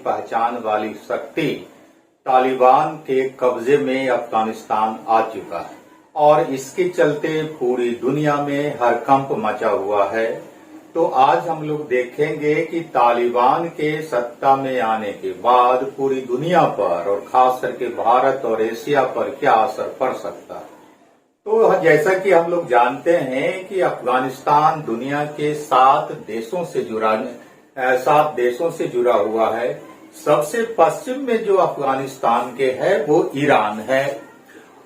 पहचान वाली शक्ति तालिबान के कब्जे में अफगानिस्तान आ चुका है और इसके चलते पूरी दुनिया में हड़कंप मचा हुआ है। तो आज हम लोग देखेंगे कि तालिबान के सत्ता में आने के बाद पूरी दुनिया पर और खास करके भारत और एशिया पर क्या असर पड़ सकता है। तो जैसा कि हम लोग जानते हैं कि अफगानिस्तान दुनिया के 7 देशों से जुड़ा हुआ है। सबसे पश्चिम में जो अफगानिस्तान के है वो ईरान है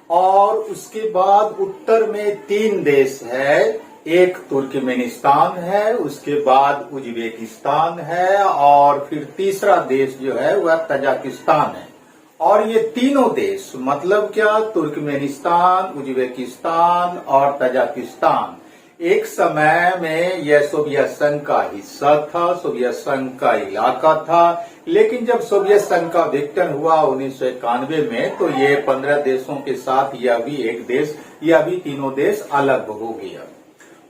और उसके बाद उत्तर में 3 देश है। एक तुर्कमेनिस्तान है, उसके बाद उज्बेकिस्तान है और फिर तीसरा देश जो है वह तजाकिस्तान है। और ये तीनों देश मतलब क्या, तुर्कमेनिस्तान, उज्बेकिस्तान और तजाकिस्तान एक समय में यह सोवियत संघ का हिस्सा था, सोवियत संघ का इलाका था। लेकिन जब सोवियत संघ का विघटन हुआ 1991 में तो ये 15 देशों के साथ यह भी एक देश, यह भी तीनों देश अलग हो गया।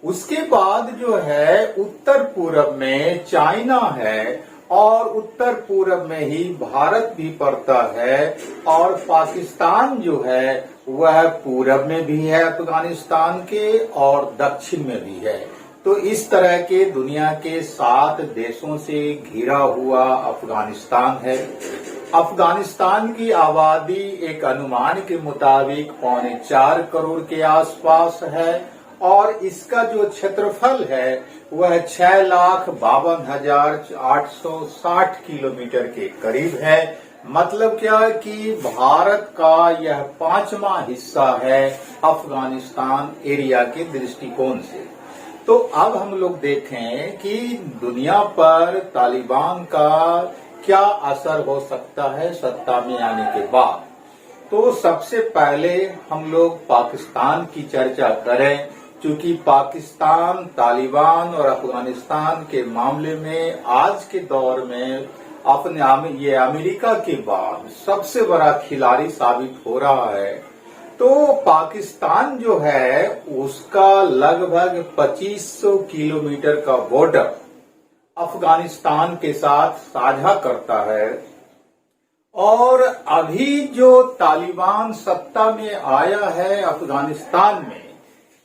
उसके बाद जो है उत्तर पूर्व में चाइना है और उत्तर पूर्व में ही भारत भी पड़ता है और पाकिस्तान जो है वह पूर्व में भी है अफगानिस्तान के और दक्षिण में भी है। तो इस तरह के दुनिया के 7 देशों से घिरा हुआ अफगानिस्तान है। अफगानिस्तान की आबादी एक अनुमान के मुताबिक 4.25 करोड़ के आसपास है और इसका जो क्षेत्रफल है वह 6,52,860 किलोमीटर के करीब है। मतलब क्या कि भारत का यह 5वां हिस्सा है अफगानिस्तान एरिया के दृष्टिकोण से। तो अब हम लोग देखें कि दुनिया पर तालिबान का क्या असर हो सकता है सत्ता में आने के बाद। तो सबसे पहले हम लोग पाकिस्तान की चर्चा करें, क्योंकि पाकिस्तान तालिबान और अफगानिस्तान के मामले में आज के दौर में ये अमेरिका के बाद सबसे बड़ा खिलाड़ी साबित हो रहा है। तो पाकिस्तान जो है उसका लगभग 2500 किलोमीटर का बॉर्डर अफगानिस्तान के साथ साझा करता है। और अभी जो तालिबान सत्ता में आया है अफगानिस्तान में,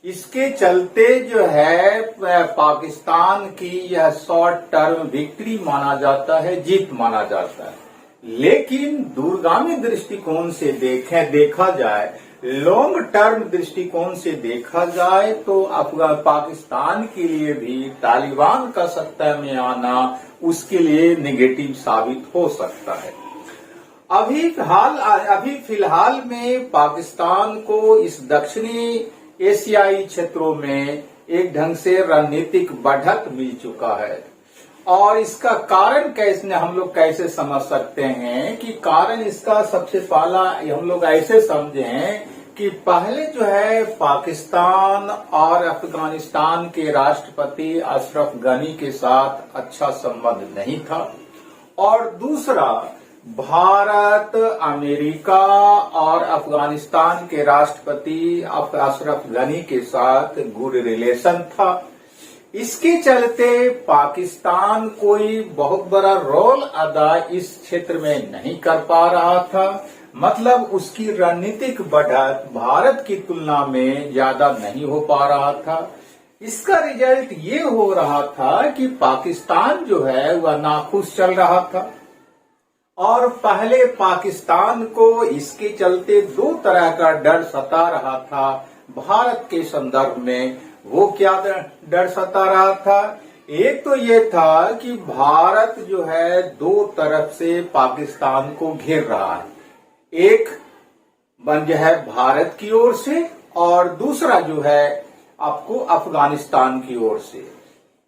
इसके चलते जो है पाकिस्तान की यह शॉर्ट टर्म विक्ट्री माना जाता है, जीत माना जाता है। लेकिन दूरगामी दृष्टिकोण से देखा जाए, लॉन्ग टर्म दृष्टिकोण से देखा जाए तो पाकिस्तान के लिए भी तालिबान का सत्ता में आना उसके लिए नेगेटिव साबित हो सकता है। अभी फिलहाल में पाकिस्तान को इस दक्षिणी एशियाई क्षेत्रों में एक ढंग से रणनीतिक बढ़त मिल चुका है। और इसका कारण हम लोग कैसे समझ सकते हैं कि कारण इसका सबसे पहला हम लोग ऐसे समझें कि पहले जो है पाकिस्तान और अफगानिस्तान के राष्ट्रपति अशरफ गनी के साथ अच्छा संबंध नहीं था और दूसरा भारत, अमेरिका और अफगानिस्तान के राष्ट्रपति अशरफ गनी के साथ गुड रिलेशन था। इसके चलते पाकिस्तान कोई बहुत बड़ा रोल अदा इस क्षेत्र में नहीं कर पा रहा था। मतलब उसकी रणनीतिक बढ़त भारत की तुलना में ज्यादा नहीं हो पा रहा था। इसका रिजल्ट ये हो रहा था कि पाकिस्तान जो है वह नाखुश चल रहा था और पहले पाकिस्तान को इसके चलते 2 तरह का डर सता रहा था भारत के संदर्भ में। वो क्या डर सता रहा था? एक तो ये था कि भारत जो है 2 तरफ से पाकिस्तान को घेर रहा है। एक जो है भारत की ओर से और दूसरा जो है आपको अफगानिस्तान की ओर से।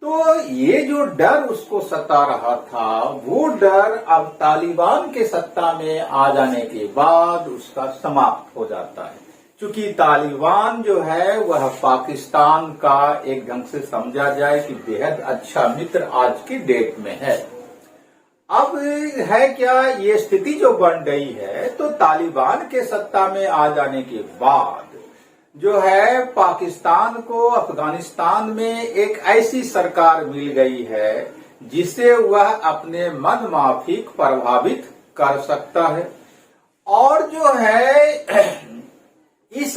तो ये जो डर उसको सता रहा था वो डर अब तालिबान के सत्ता में आ जाने के बाद उसका समाप्त हो जाता है, क्योंकि तालिबान जो है वह पाकिस्तान का एक ढंग से समझा जाए कि बेहद अच्छा मित्र आज की डेट में है। अब है क्या, ये स्थिति जो बन गई है तो तालिबान के सत्ता में आ जाने के बाद जो है पाकिस्तान को अफगानिस्तान में एक ऐसी सरकार मिल गई है जिसे वह अपने मन माफिक प्रभावित कर सकता है। और जो है इस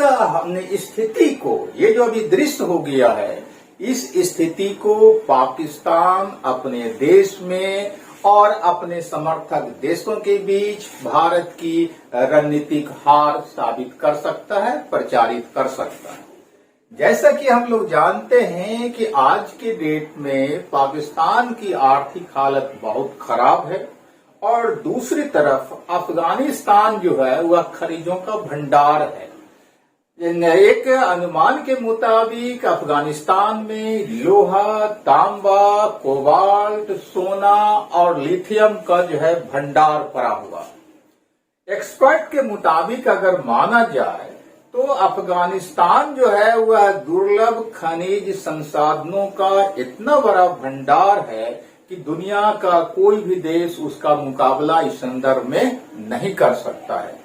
स्थिति को, ये जो अभी दृश्य हो गया है, इस स्थिति को पाकिस्तान अपने देश में और अपने समर्थक देशों के बीच भारत की रणनीतिक हार साबित कर सकता है, प्रचारित कर सकता है। जैसा कि हम लोग जानते हैं कि आज के डेट में पाकिस्तान की आर्थिक हालत बहुत खराब है और दूसरी तरफ अफगानिस्तान जो है वह खनिजों का भंडार है। एक अनुमान के मुताबिक अफगानिस्तान में लोहा, तांबा, कोबाल्ट, सोना और लिथियम का जो है भंडार पड़ा हुआ। एक्सपर्ट के मुताबिक अगर माना जाए तो अफगानिस्तान जो है वह दुर्लभ खनिज संसाधनों का इतना बड़ा भंडार है कि दुनिया का कोई भी देश उसका मुकाबला इस संदर्भ में नहीं कर सकता है।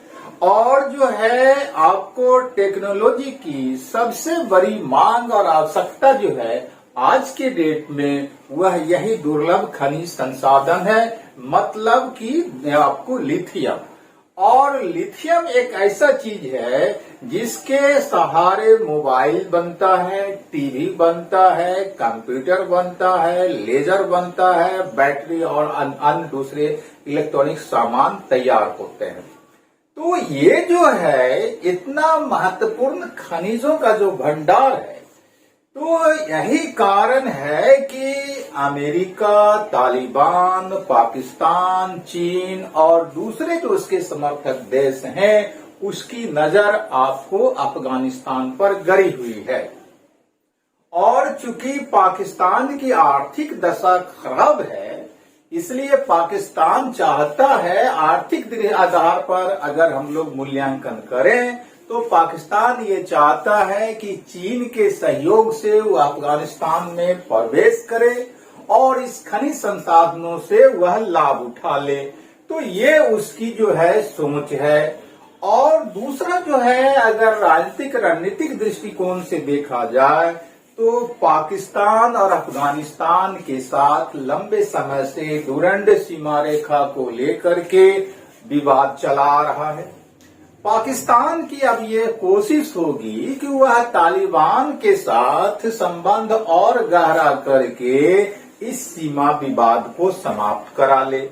और जो है आपको टेक्नोलॉजी की सबसे बड़ी मांग और आवश्यकता जो है आज के डेट में वह यही दुर्लभ खनिज संसाधन है, मतलब कि आपको लिथियम। और लिथियम एक ऐसा चीज है जिसके सहारे मोबाइल बनता है, टीवी बनता है, कंप्यूटर बनता है, लेजर बनता है, बैटरी और अन्य दूसरे इलेक्ट्रॉनिक सामान तैयार होते हैं। तो ये जो है इतना महत्वपूर्ण खनिजों का जो भंडार है, तो यही कारण है कि अमेरिका, तालिबान, पाकिस्तान, चीन और दूसरे जो उसके समर्थक देश हैं, उसकी नजर आपको अफगानिस्तान पर गड़ी हुई है। और चूंकि पाकिस्तान की आर्थिक दशा खराब है, इसलिए पाकिस्तान चाहता है, आर्थिक आधार पर अगर हम लोग मूल्यांकन करें तो पाकिस्तान ये चाहता है कि चीन के सहयोग से वो अफगानिस्तान में प्रवेश करे और इस खनिज संसाधनों से वह लाभ उठा ले। तो ये उसकी जो है सोच है। और दूसरा जो है, अगर राजनीतिक रणनीतिक दृष्टिकोण से देखा जाए तो पाकिस्तान और अफगानिस्तान के साथ लंबे समय से डुरंड सीमा रेखा को लेकर के विवाद चला रहा है। पाकिस्तान की अब ये कोशिश होगी कि वह तालिबान के साथ संबंध और गहरा करके इस सीमा विवाद को समाप्त करा ले।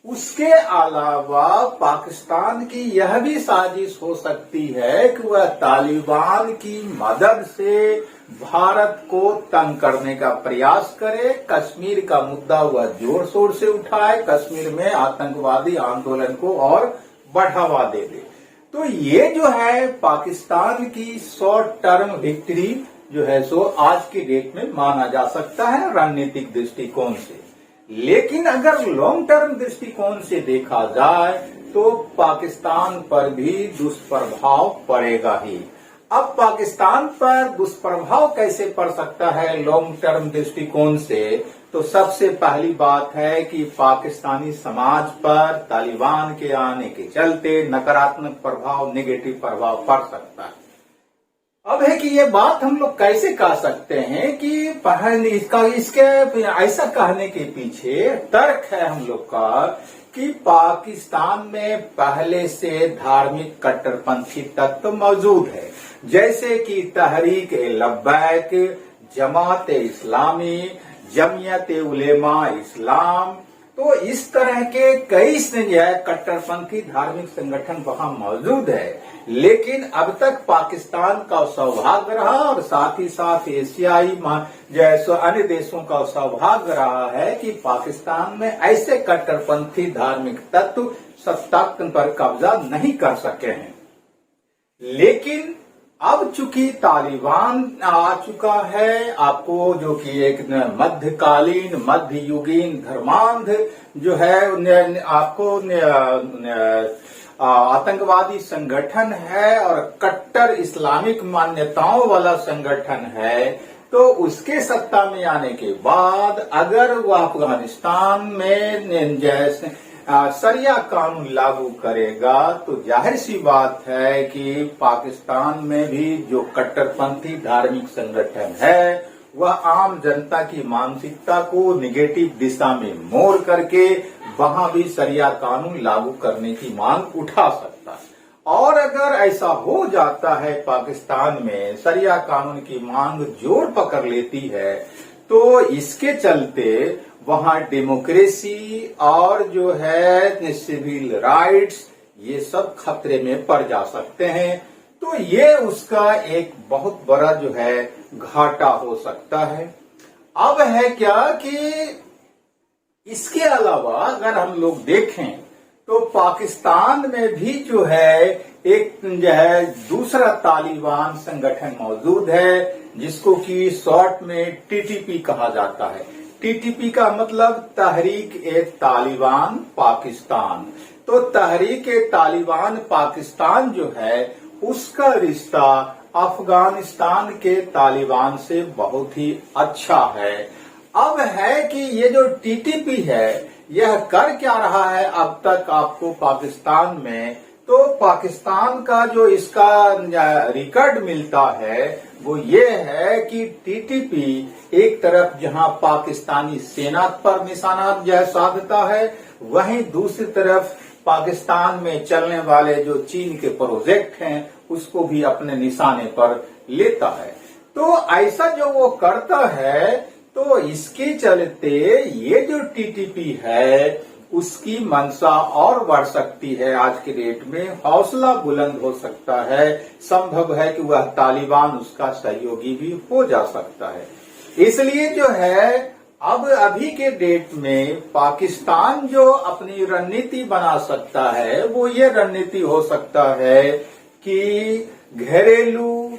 उसके अलावा पाकिस्तान की यह भी साजिश हो सकती है कि वह तालिबान की मदद से भारत को तंग करने का प्रयास करे, कश्मीर का मुद्दा वह जोर शोर से उठाए, कश्मीर में आतंकवादी आंदोलन को और बढ़ावा दे दे। तो ये जो है पाकिस्तान की शॉर्ट टर्म विक्ट्री जो है सो आज की डेट में माना जा सकता है रणनीतिक दृष्टिकोण से। लेकिन अगर लॉन्ग टर्म दृष्टिकोण से देखा जाए तो पाकिस्तान पर भी दुष्प्रभाव पड़ेगा ही। अब पाकिस्तान पर दुष्प्रभाव कैसे पड़ सकता है लॉन्ग टर्म दृष्टिकोण से, तो सबसे पहली बात है कि पाकिस्तानी समाज पर तालिबान के आने के चलते नकारात्मक प्रभाव, नेगेटिव प्रभाव पड़ सकता है। अब है कि ये बात हम लोग कैसे कह सकते हैं कि इसके ऐसा कहने के पीछे तर्क है हम लोग का कि पाकिस्तान में पहले से धार्मिक कट्टरपंथी तत्व मौजूद है, जैसे कि तहरीक लब्बैक, जमात इस्लामी, जमियत उलेमा इस्लाम। तो इस तरह के कई कट्टरपंथी धार्मिक संगठन वहां मौजूद है। लेकिन अब तक पाकिस्तान का सौभाग्य रहा और साथ ही साथ एशियाई जैसे अन्य देशों का सौभाग्य रहा है कि पाकिस्तान में ऐसे कट्टरपंथी धार्मिक तत्व सत्ता पर कब्जा नहीं कर सके हैं। लेकिन अब चूंकि तालिबान आ चुका है, आपको जो कि एक मध्यकालीन मध्ययुगीन धर्मांध जो है आपको आतंकवादी संगठन है और कट्टर इस्लामिक मान्यताओं वाला संगठन है, तो उसके सत्ता में आने के बाद अगर वह अफगानिस्तान में जैसे शरिया कानून लागू करेगा तो जाहिर सी बात है कि पाकिस्तान में भी जो कट्टरपंथी धार्मिक संगठन है वह आम जनता की मानसिकता को निगेटिव दिशा में मोड़ करके वहां भी शरिया कानून लागू करने की मांग उठा सकता है। और अगर ऐसा हो जाता है, पाकिस्तान में शरिया कानून की मांग जोर पकड़ लेती है, तो इसके चलते वहां डेमोक्रेसी और जो है सिविल राइट्स, ये सब खतरे में पड़ जा सकते हैं। तो ये उसका एक बहुत बड़ा जो है घाटा हो सकता है। अब है क्या कि इसके अलावा अगर हम लोग देखें तो पाकिस्तान में भी जो है एक जो है दूसरा तालिबान संगठन मौजूद है, जिसको कि शॉर्ट में टीटीपी कहा जाता है। टीटीपी का मतलब तहरीक-ए-तालिबान पाकिस्तान। तो तहरीक-ए-तालिबान पाकिस्तान जो है उसका रिश्ता अफगानिस्तान के तालिबान से बहुत ही अच्छा है। अब है कि ये जो टीटीपी है यह कर क्या रहा है अब तक आपको पाकिस्तान में, तो पाकिस्तान का जो इसका रिकॉर्ड मिलता है वो ये है कि टीटीपी एक तरफ जहां पाकिस्तानी सेना पर निशाना जो साधता है, वहीं दूसरी तरफ पाकिस्तान में चलने वाले जो चीन के प्रोजेक्ट हैं उसको भी अपने निशाने पर लेता है। तो ऐसा जो वो करता है, तो इसके चलते ये जो टीटीपी है उसकी मंशा और बढ़ सकती है। आज के डेट में हौसला बुलंद हो सकता है, संभव है कि वह तालिबान उसका सहयोगी भी हो जा सकता है। इसलिए जो है अब अभी के डेट में पाकिस्तान जो अपनी रणनीति बना सकता है वो ये रणनीति हो सकता है कि घरेलू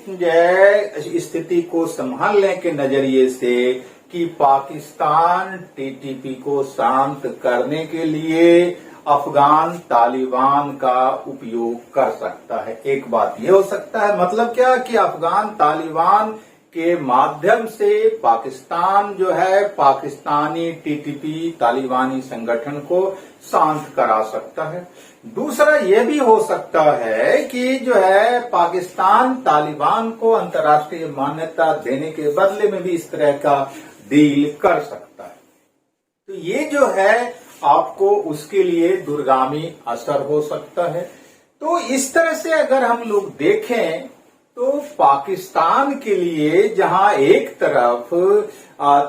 स्थिति को संभालने के नजरिए से कि पाकिस्तान टीटीपी को शांत करने के लिए अफगान तालिबान का उपयोग कर सकता है। एक बात ये हो सकता है, मतलब क्या कि अफगान तालिबान के माध्यम से पाकिस्तान जो है पाकिस्तानी टीटीपी तालिबानी संगठन को शांत करा सकता है। दूसरा ये भी हो सकता है कि जो है पाकिस्तान तालिबान को अंतर्राष्ट्रीय मान्यता देने के बदले में भी इस तरह का डील कर सकता है। तो ये जो है आपको उसके लिए दूरगामी असर हो सकता है। तो इस तरह से अगर हम लोग देखें तो पाकिस्तान के लिए जहां एक तरफ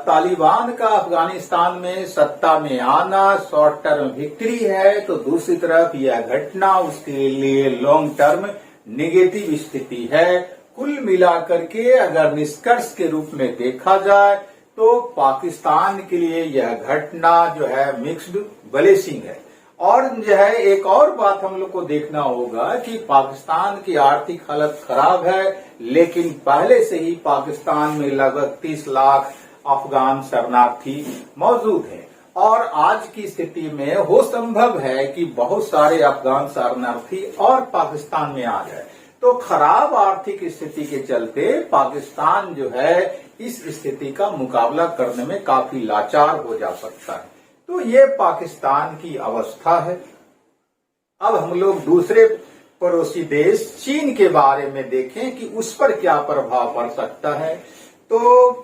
तालिबान का अफगानिस्तान में सत्ता में आना शॉर्ट टर्म विक्ट्री है, तो दूसरी तरफ यह घटना उसके लिए लॉन्ग टर्म नेगेटिव स्थिति है। कुल मिलाकर के अगर निष्कर्ष के रूप में देखा जाए तो पाकिस्तान के लिए यह घटना जो है मिक्स्ड ब्लेसिंग है। और जो है एक और बात हम लोग को देखना होगा कि पाकिस्तान की आर्थिक हालत खराब है, लेकिन पहले से ही पाकिस्तान में लगभग 30 लाख अफगान शरणार्थी मौजूद हैं। और आज की स्थिति में हो संभव है कि बहुत सारे अफगान शरणार्थी और पाकिस्तान में आ जाए। तो खराब आर्थिक स्थिति के चलते पाकिस्तान जो है इस स्थिति का मुकाबला करने में काफी लाचार हो जा सकता है। तो ये पाकिस्तान की अवस्था है। अब हम लोग दूसरे पड़ोसी देश चीन के बारे में देखें कि उस पर क्या प्रभाव पड़ सकता है। तो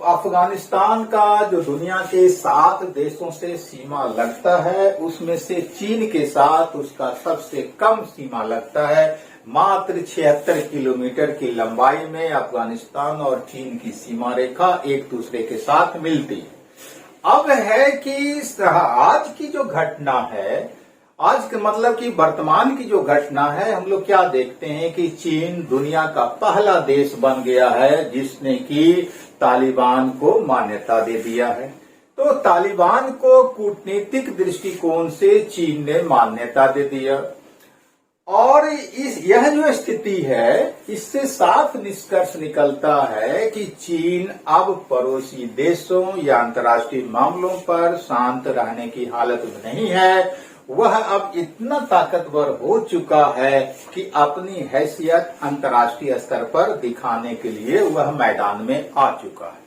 अफगानिस्तान का जो दुनिया के 7 देशों से सीमा लगता है, उसमें से चीन के साथ उसका सबसे कम सीमा लगता है। मात्र 76 किलोमीटर की लंबाई में अफगानिस्तान और चीन की सीमा रेखा एक दूसरे के साथ मिलती है। अब है कि आज की जो घटना है, आज के मतलब कि वर्तमान की जो घटना है, हम लोग क्या देखते हैं कि चीन दुनिया का पहला देश बन गया है जिसने कि तालिबान को मान्यता दे दिया है। तो तालिबान को कूटनीतिक दृष्टिकोण से चीन ने मान्यता दे दिया। और यह जो स्थिति है इससे साफ निष्कर्ष निकलता है कि चीन अब पड़ोसी देशों या अंतर्राष्ट्रीय मामलों पर शांत रहने की हालत में नहीं है। वह अब इतना ताकतवर हो चुका है कि अपनी हैसियत अंतर्राष्ट्रीय स्तर पर दिखाने के लिए वह मैदान में आ चुका है।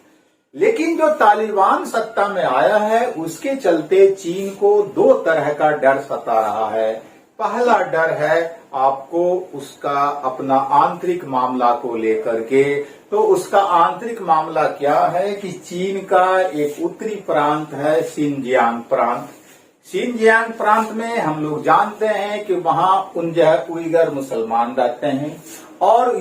लेकिन जो तालिबान सत्ता में आया है उसके चलते चीन को 2 तरह का डर सता रहा है। पहला डर है आपको उसका अपना आंतरिक मामला को लेकर के, तो उसका आंतरिक मामला क्या है कि चीन का एक उत्तरी प्रांत है शिनजियांग प्रांत। शिनजियांग प्रांत में हम लोग जानते हैं कि वहां उइगर मुसलमान रहते हैं, और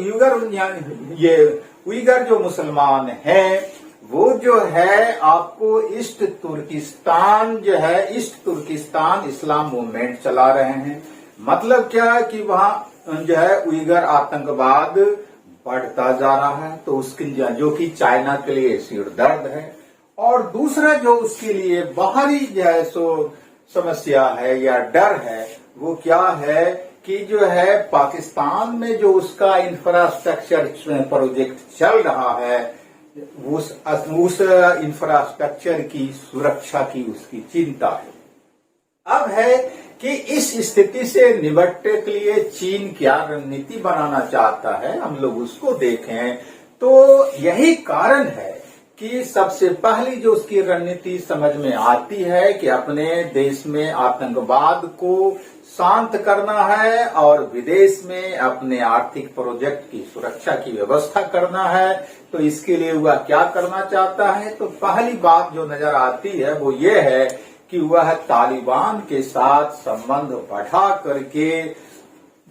उइगर जो मुसलमान हैं वो जो है आपको ईस्ट तुर्किस्तान जो है, ईस्ट तुर्किस्तान इस्लाम मूवमेंट चला रहे हैं। मतलब क्या कि वहां जो है उइगर आतंकवाद बढ़ता जा रहा है, तो उसकी जो कि चाइना के लिए सिर दर्द है। और दूसरा जो उसके लिए बाहरी जो है सो समस्या है या डर है, वो क्या है कि जो है पाकिस्तान में जो उसका इंफ्रास्ट्रक्चर प्रोजेक्ट चल रहा है, उस इंफ्रास्ट्रक्चर की सुरक्षा की उसकी चिंता है। अब है कि इस स्थिति से निपटने के लिए चीन क्या रणनीति बनाना चाहता है, हम लोग उसको देखें तो यही कारण है कि सबसे पहली जो उसकी रणनीति समझ में आती है कि अपने देश में आतंकवाद को शांत करना है और विदेश में अपने आर्थिक प्रोजेक्ट की सुरक्षा की व्यवस्था करना है। तो इसके लिए वह क्या करना चाहता है, तो पहली बात जो नजर आती है वो ये है कि वह तालिबान के साथ संबंध बढ़ा करके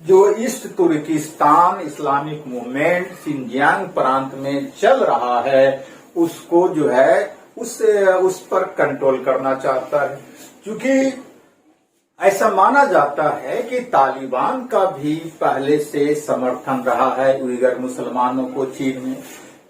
जो East Turkestan Islamic Movement Xinjiang प्रांत में चल रहा है उसको जो है उस पर कंट्रोल करना चाहता है। क्योंकि ऐसा माना जाता है कि तालिबान का भी पहले से समर्थन रहा है उइगर मुसलमानों को चीन में।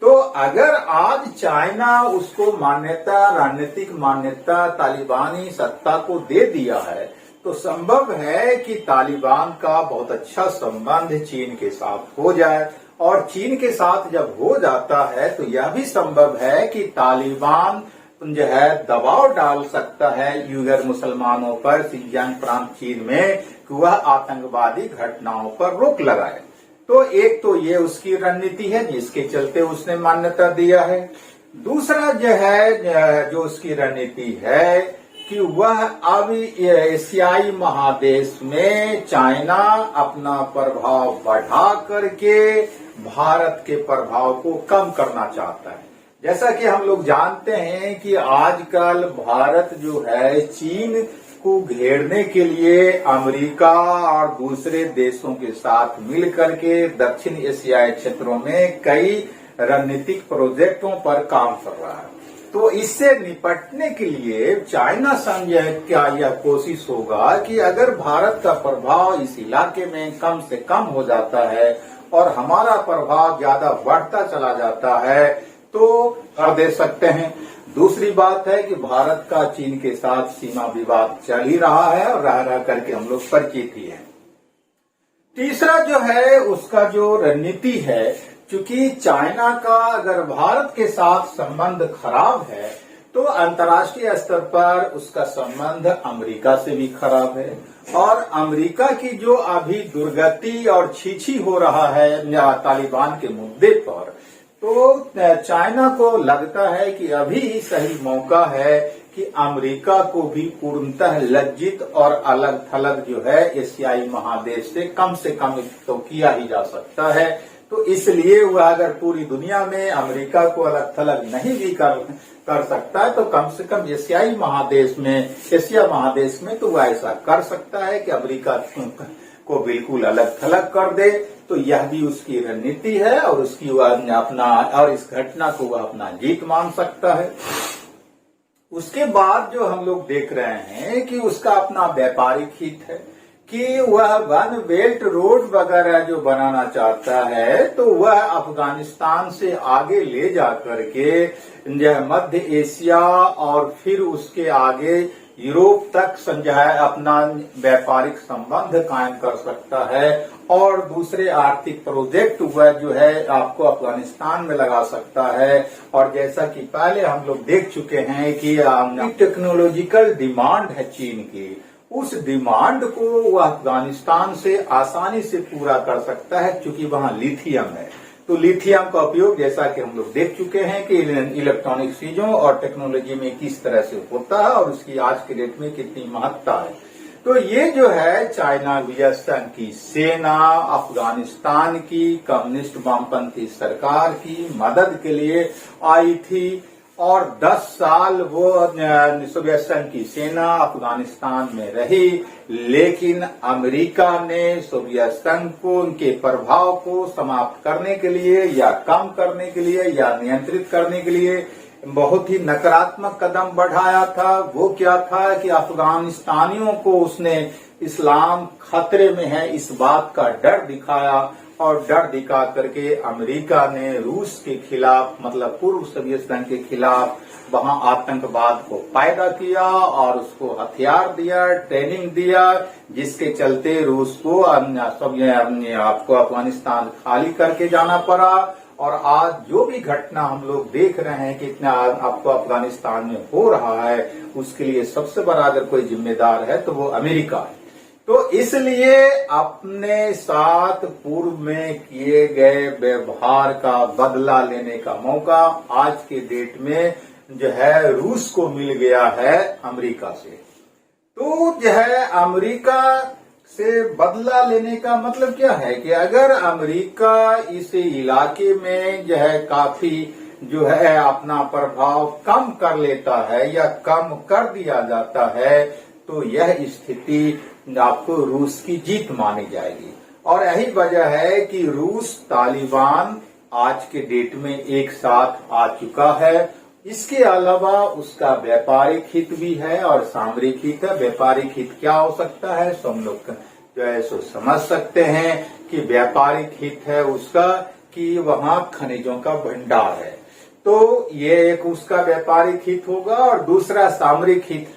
तो अगर आज चाइना उसको मान्यता, राजनीतिक मान्यता तालिबानी सत्ता को दे दिया है, तो संभव है कि तालिबान का बहुत अच्छा संबंध चीन के साथ हो जाए। और चीन के साथ जब हो जाता है तो यह भी संभव है कि तालिबान जो है दबाव डाल सकता है उइगर मुसलमानों पर शिनजियांग प्रांत चीन में कि वह आतंकवादी घटनाओं पर रोक लगाए। तो एक तो ये उसकी रणनीति है जिसके चलते उसने मान्यता दिया है। दूसरा जो है जो उसकी रणनीति है कि वह अब एशियाई महादेश में चाइना अपना प्रभाव बढ़ा करके भारत के प्रभाव को कम करना चाहता है। जैसा कि हम लोग जानते हैं कि आजकल भारत जो है चीन को घेरने के लिए अमेरिका और दूसरे देशों के साथ मिलकर के दक्षिण एशियाई क्षेत्रों में कई रणनीतिक प्रोजेक्टों पर काम कर रहा है। तो इससे निपटने के लिए चाइना संघ क्या यह कोशिश होगा कि अगर भारत का प्रभाव इस इलाके में कम से कम हो जाता है और हमारा प्रभाव ज्यादा बढ़ता चला जाता है तो कर दे सकते हैं। दूसरी बात है कि भारत का चीन के साथ सीमा विवाद चल ही रहा है और रह करके हम लोग परिचित ही हैं। तीसरा जो है उसका जो रणनीति है, क्योंकि चाइना का अगर भारत के साथ संबंध खराब है तो अंतर्राष्ट्रीय स्तर पर उसका संबंध अमेरिका से भी खराब है। और अमेरिका की जो अभी दुर्गति और छीछी हो रहा है तालिबान के मुद्दे पर, तो चाइना को लगता है कि अभी ही सही मौका है कि अमेरिका को भी पूर्णतः लज्जित और अलग थलग जो है एशियाई महादेश से कम तो किया ही जा सकता है। तो इसलिए वह अगर पूरी दुनिया में अमेरिका को अलग थलग नहीं भी कर सकता है तो कम से कम एशियाई महादेश में, एशिया महादेश में तो वह ऐसा कर सकता है कि अमेरिका को बिल्कुल अलग थलग कर दे। तो यह भी उसकी रणनीति है और उसकी वह अपना और इस घटना को वह अपना जीत मान सकता है। उसके बाद जो हम लोग देख रहे हैं कि उसका अपना व्यापारिक हित है कि वह वन बेल्ट रोड वगैरह जो बनाना चाहता है तो वह अफगानिस्तान से आगे ले जा करके मध्य एशिया और फिर उसके आगे यूरोप तक अपना व्यापारिक संबंध कायम कर सकता है और दूसरे आर्थिक प्रोजेक्ट वह जो है आपको अफगानिस्तान में लगा सकता है। और जैसा कि पहले हम लोग देख चुके हैं कि टेक्नोलॉजिकल डिमांड है चीन की, उस डिमांड को वह अफगानिस्तान से आसानी से पूरा कर सकता है क्योंकि वहां लिथियम है। तो लिथियम का उपयोग जैसा कि हम लोग देख चुके हैं कि इलेक्ट्रॉनिक चीजों और टेक्नोलॉजी में किस तरह से होता है और उसकी आज के डेट में कितनी महत्ता है। तो ये जो है चाइना विजय संघ की सेना अफगानिस्तान की कम्युनिस्ट वामपंथी सरकार की मदद के लिए आई थी और 10 साल वो सोवियत संघ की सेना अफगानिस्तान में रही, लेकिन अमेरिका ने सोवियत संघ को उनके प्रभाव को समाप्त करने के लिए या कम करने के लिए या नियंत्रित करने के लिए बहुत ही नकारात्मक कदम बढ़ाया था। वो क्या था कि अफगानिस्तानियों को उसने इस्लाम खतरे में है इस बात का डर दिखाया और डर दिखा करके अमेरिका ने रूस के खिलाफ मतलब पूर्व सोवियत संघ के खिलाफ वहां आतंकवाद को पैदा किया और उसको हथियार दिया, ट्रेनिंग दिया, जिसके चलते रूस को आपको अफगानिस्तान खाली करके जाना पड़ा। और आज जो भी घटना हम लोग देख रहे हैं कि इतना आपको अफगानिस्तान में हो रहा है, उसके लिए सबसे बड़ा अगर कोई जिम्मेदार है तो वो अमेरिका है। तो इसलिए अपने साथ पूर्व में किए गए व्यवहार का बदला लेने का मौका आज के डेट में जो है रूस को मिल गया है अमेरिका से। तो जो है अमेरिका से बदला लेने का मतलब क्या है कि अगर अमेरिका इस इलाके में जो है काफी जो है अपना प्रभाव कम कर लेता है या कम कर दिया जाता है तो यह स्थिति आपको रूस की जीत मानी जाएगी। और यही वजह है कि रूस तालिबान आज के डेट में एक साथ आ चुका है। इसके अलावा उसका व्यापारिक हित भी है और सामरिक हित है। व्यापारिक हित क्या हो सकता है सो हम लोग जो है सो समझ सकते हैं कि व्यापारिक हित है उसका कि वहां खनिजों का भंडार है, तो ये एक उसका व्यापारिक हित होगा। और दूसरा सामरिक हित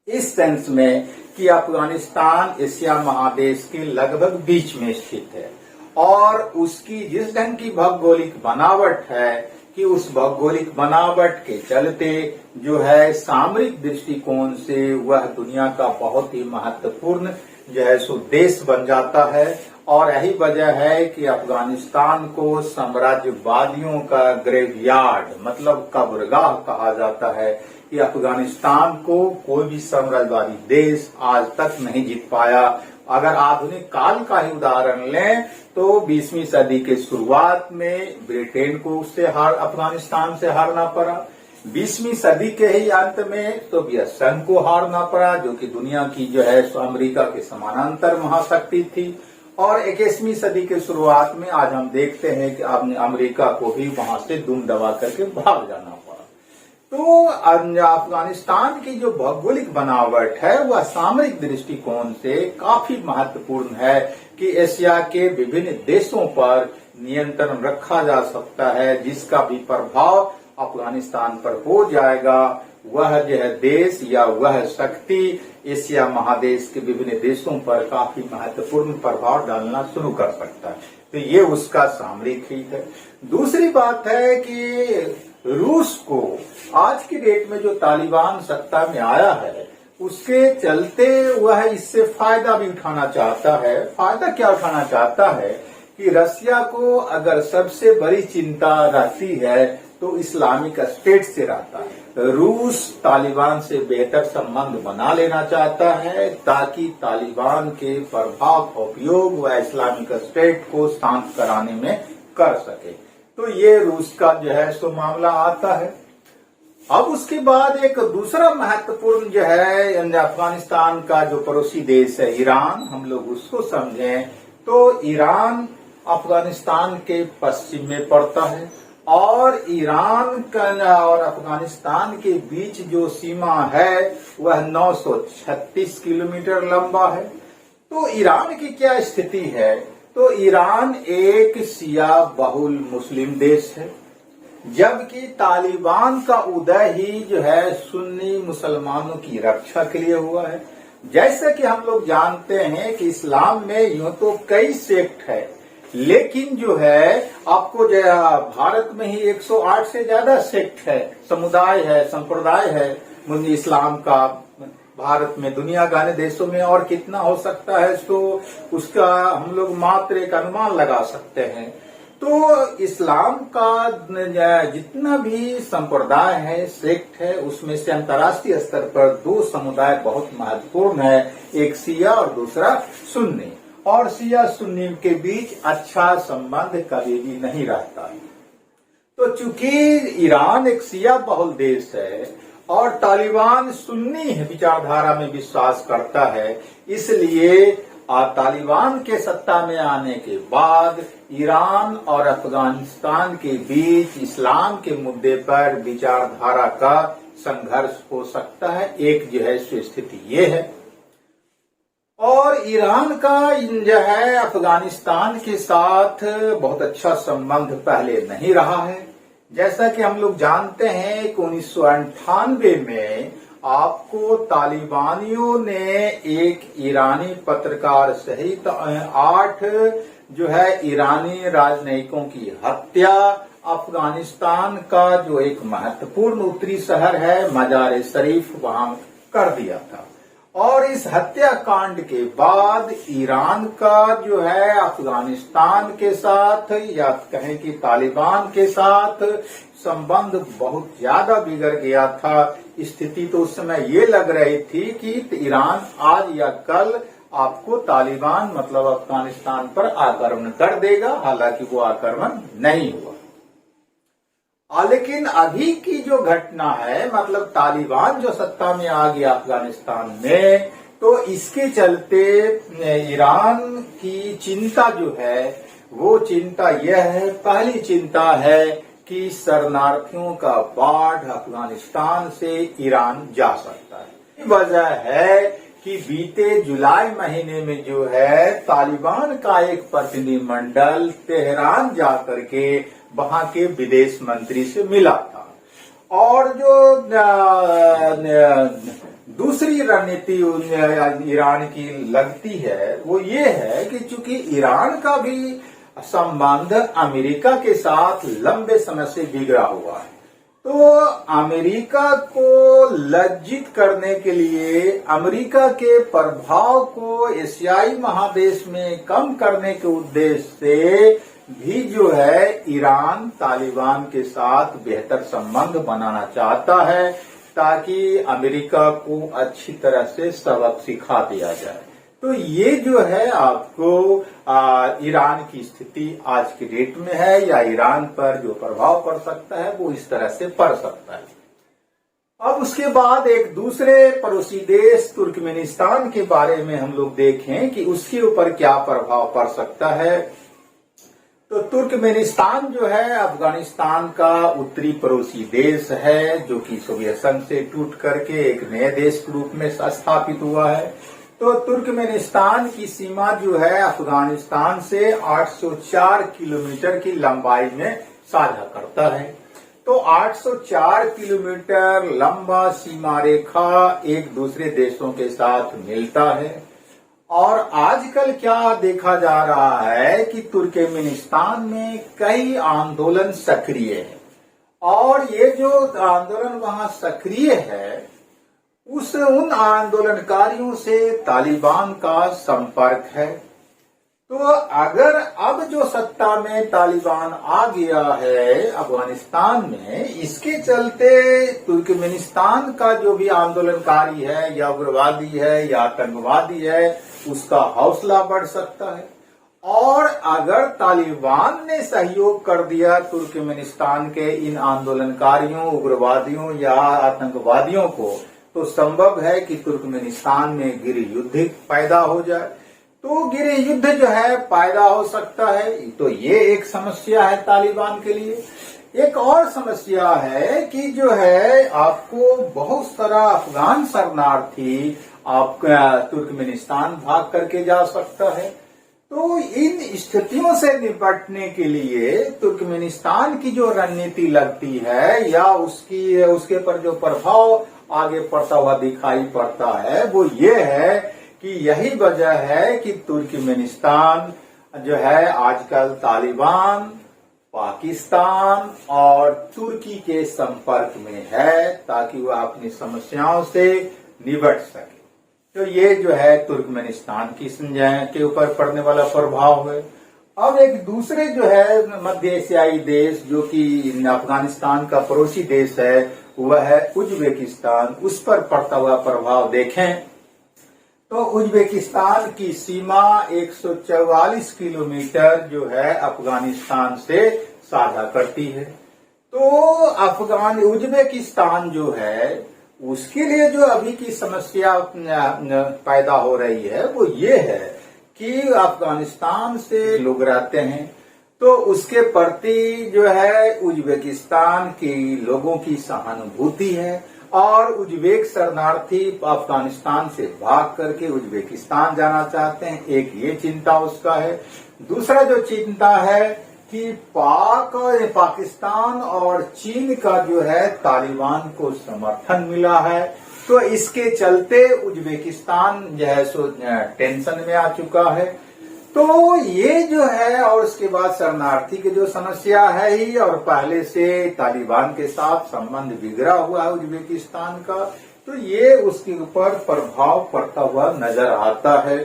इस सेंस में कि अफगानिस्तान एशिया महादेश के लगभग बीच में स्थित है और उसकी जिस ढंग की भौगोलिक बनावट है कि उस भौगोलिक बनावट के चलते जो है सामरिक दृष्टिकोण से वह दुनिया का बहुत ही महत्वपूर्ण जो है सो देश बन जाता है। और यही वजह है कि अफगानिस्तान को साम्राज्यवादियों का ग्रेवयार्ड मतलब कब्रगाह कहा जाता है कि अफगानिस्तान को कोई भी साम्राज्यवादी देश आज तक नहीं जीत पाया। अगर आधुनिक काल का ही उदाहरण लें तो 20वीं सदी के शुरुआत में ब्रिटेन को उससे अफगानिस्तान से हारना पड़ा। 20वीं सदी के ही अंत में सोवियत संघ को हारना पड़ा जो कि दुनिया की जो है अमेरिका के समानांतर महाशक्ति थी। और 21वीं सदी के शुरुआत में आज हम देखते हैं कि अमेरिका को भी वहां से दुम दबा करके भाग जाना पड़ा। तो अफगानिस्तान की जो भौगोलिक बनावट है वह सामरिक दृष्टिकोण से काफी महत्वपूर्ण है कि एशिया के विभिन्न देशों पर नियंत्रण रखा जा सकता है। जिसका भी प्रभाव अफगानिस्तान पर हो जाएगा वह जो है देश या वह शक्ति एशिया महादेश के विभिन्न देशों पर काफी महत्वपूर्ण प्रभाव डालना शुरू कर सकता है। तो ये उसका सामरिक हित है। दूसरी बात है कि रूस को आज की डेट में जो तालिबान सत्ता में आया है उसके चलते वह इससे फायदा भी उठाना चाहता है। फायदा क्या उठाना चाहता है कि रसिया को अगर सबसे बड़ी चिंता रहती है तो इस्लामिक स्टेट से रहता है। रूस तालिबान से बेहतर संबंध बना लेना चाहता है ताकि तालिबान के प्रभाव का उपयोग वह इस्लामिक स्टेट को शांत कराने में कर सके। तो ये रूस का जो है सो मामला आता है। अब उसके बाद एक दूसरा महत्वपूर्ण जो है अफगानिस्तान का जो पड़ोसी देश है ईरान, हम लोग उसको समझें तो ईरान अफगानिस्तान के पश्चिम में पड़ता है और ईरान का और अफगानिस्तान के बीच जो सीमा है वह 936 किलोमीटर लंबा है। तो ईरान की क्या स्थिति है? तो ईरान एक शिया बहुल मुस्लिम देश है जबकि तालिबान का उदय ही जो है सुन्नी मुसलमानों की रक्षा के लिए हुआ है। जैसा कि हम लोग जानते हैं कि इस्लाम में यूं तो कई सेक्ट है लेकिन जो है आपको जो भारत में ही 108 से ज्यादा सेक्ट है, समुदाय है, संप्रदाय है इस्लाम का। भारत में दुनिया के अन्य देशों में और कितना हो सकता है तो उसका हम लोग मात्र एक अनुमान लगा सकते हैं। तो इस्लाम का जितना भी संप्रदाय है, सेक्ट है, उसमें से अंतर्राष्ट्रीय स्तर पर दो समुदाय बहुत महत्वपूर्ण है, एक शिया और दूसरा सुन्नी। और शिया सुन्नी के बीच अच्छा संबंध कभी भी नहीं रहता। तो चूंकि ईरान एक शिया बहुल देश है और तालिबान सुन्नी विचारधारा में विश्वास करता है, इसलिए तालिबान के सत्ता में आने के बाद ईरान और अफगानिस्तान के बीच इस्लाम के मुद्दे पर विचारधारा का संघर्ष हो सकता है। एक जो है स्थिति ये है। और ईरान का जो है अफगानिस्तान के साथ बहुत अच्छा संबंध पहले नहीं रहा है। जैसा कि हम लोग जानते हैं कि 1998 में आपको तालिबानियों ने एक ईरानी पत्रकार सहित 8 जो है ईरानी राजनयिकों की हत्या अफगानिस्तान का जो एक महत्वपूर्ण उत्तरी शहर है मजार शरीफ वहां कर दिया था। और इस हत्याकांड के बाद ईरान का जो है अफगानिस्तान के साथ या कहें कि तालिबान के साथ संबंध बहुत ज्यादा बिगड़ गया था। स्थिति तो उस समय ये लग रही थी कि ईरान आज या कल आपको तालिबान मतलब अफगानिस्तान पर आक्रमण कर देगा, हालांकि वो आक्रमण नहीं हुआ। लेकिन अभी की जो घटना है मतलब तालिबान जो सत्ता में आ गया अफगानिस्तान में, तो इसके चलते ईरान की चिंता जो है वो चिंता यह है, पहली चिंता है कि शरणार्थियों का बाढ़ अफगानिस्तान से ईरान जा सकता है। वजह है कि बीते जुलाई महीने में जो है तालिबान का एक प्रतिनिधिमंडल तेहरान जाकर के वहां के विदेश मंत्री से मिला था। और जो दूसरी रणनीति ईरान की लगती है वो ये है कि चूंकि ईरान का भी संबंध अमेरिका के साथ लंबे समय से बिगड़ा हुआ है, तो अमेरिका को लज्जित करने के लिए अमेरिका के प्रभाव को एशियाई महादेश में कम करने के उद्देश्य से भी जो है ईरान तालिबान के साथ बेहतर संबंध बनाना चाहता है ताकि अमेरिका को अच्छी तरह से सबक सिखा दिया जाए। तो ये जो है आपको ईरान की स्थिति आज की डेट में है या ईरान पर जो प्रभाव पड़ सकता है वो इस तरह से पड़ सकता है। अब उसके बाद एक दूसरे पड़ोसी देश तुर्कमेनिस्तान के बारे में हम लोग देखें कि उसके ऊपर क्या प्रभाव पड़ सकता है। तो तुर्कमेनिस्तान जो है अफगानिस्तान का उत्तरी पड़ोसी देश है जो कि सोवियत संघ से टूट करके एक नए देश के रूप में स्थापित हुआ है। तो तुर्कमेनिस्तान की सीमा जो है अफगानिस्तान से 804 किलोमीटर की लंबाई में साझा करता है। तो 804 किलोमीटर लंबा सीमा रेखा एक दूसरे देशों के साथ मिलता है। और आजकल क्या देखा जा रहा है कि तुर्कमेनिस्तान में कई आंदोलन सक्रिय है और ये जो आंदोलन वहां सक्रिय है उन आंदोलनकारियों से तालिबान का संपर्क है। तो अगर अब जो सत्ता में तालिबान आ गया है अफगानिस्तान में, इसके चलते तुर्कमेनिस्तान का जो भी आंदोलनकारी है या उग्रवादी है या आतंकवादी है उसका हौसला बढ़ सकता है। और अगर तालिबान ने सहयोग कर दिया तुर्कमेनिस्तान के इन आंदोलनकारियों, उग्रवादियों या आतंकवादियों को, तो संभव है कि तुर्कमेनिस्तान में गृह युद्ध पैदा हो जाए। तो गृह युद्ध जो है पैदा हो सकता है। तो ये एक समस्या है तालिबान के लिए। एक और समस्या है कि जो है आपको बहुत सारा अफगान शरणार्थी आपका तुर्कमेनिस्तान भाग करके जा सकता है। तो इन स्थितियों से निपटने के लिए तुर्कमेनिस्तान की जो रणनीति लगती है या उसके पर जो प्रभाव आगे पड़ता हुआ दिखाई पड़ता है वो ये है कि यही वजह है कि तुर्कमेनिस्तान जो है आजकल तालिबान, पाकिस्तान और तुर्की के संपर्क में है ताकि वह अपनी समस्याओं से निपट सके। तो ये जो है तुर्कमेनिस्तान की के ऊपर पड़ने वाला प्रभाव है। अब एक दूसरे जो है मध्य एशियाई देश जो कि अफगानिस्तान का पड़ोसी देश है वह है उज्बेकिस्तान। उस पर पड़ता हुआ प्रभाव देखें तो उज्बेकिस्तान की सीमा 144 किलोमीटर जो है अफगानिस्तान से साझा करती है। तो उज्बेकिस्तान जो है उसके लिए जो अभी की समस्या पैदा हो रही है वो ये है कि अफगानिस्तान से लोग रहते हैं तो उसके प्रति जो है उज्बेकिस्तान के लोगों की सहानुभूति है और उज्बेक शरणार्थी अफगानिस्तान से भाग करके उज्बेकिस्तान जाना चाहते हैं। एक ये चिंता उसका है। दूसरा जो चिंता है कि पाकिस्तान और चीन का जो है तालिबान को समर्थन मिला है तो इसके चलते उज्बेकिस्तान जो है सो टेंशन में आ चुका है। तो ये जो है और उसके बाद शरणार्थी की जो समस्या है ही और पहले से तालिबान के साथ संबंध बिगड़ा हुआ है उज्बेकिस्तान का, तो ये उसके ऊपर प्रभाव पड़ता हुआ नजर आता है।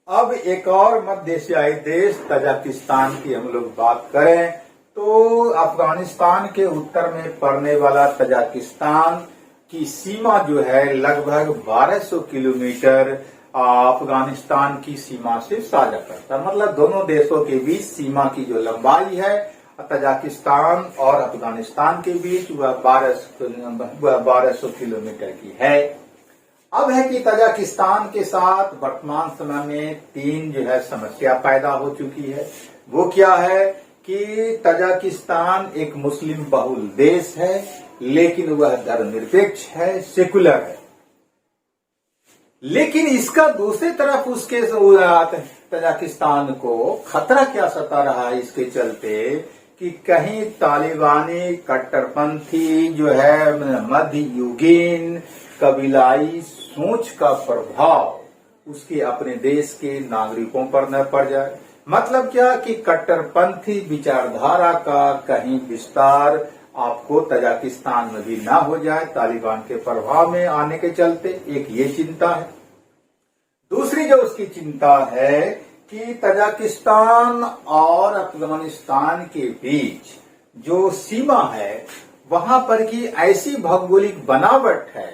अब एक और मध्य एशियाई देश तजाकिस्तान की हम लोग बात करें तो अफगानिस्तान के उत्तर में पड़ने वाला तजाकिस्तान की सीमा जो है लगभग 1200 किलोमीटर अफगानिस्तान की सीमा से साझा करता है। मतलब दोनों देशों के बीच सीमा की जो लंबाई है तजाकिस्तान और अफगानिस्तान के बीच वह 1200 किलोमीटर की है। अब है कि तजाकिस्तान के साथ वर्तमान समय में 3 जो है समस्या पैदा हो चुकी है। वो क्या है कि तजाकिस्तान एक मुस्लिम बहुल देश है लेकिन वह धर्मनिरपेक्ष है, सेकुलर है। लेकिन इसका दूसरी तरफ उसके तजाकिस्तान को खतरा क्या सता रहा है इसके चलते कि कहीं तालिबानी कट्टरपंथी जो है मध्य युगीन कबीलाई सोच का प्रभाव उसके अपने देश के नागरिकों पर न पड़ जाए। मतलब क्या कि कट्टरपंथी विचारधारा का कहीं विस्तार आपको तजाकिस्तान में भी ना हो जाए तालिबान के प्रभाव में आने के चलते, एक ये चिंता है। दूसरी जो उसकी चिंता है कि तजाकिस्तान और अफगानिस्तान के बीच जो सीमा है वहां पर की ऐसी भौगोलिक बनावट है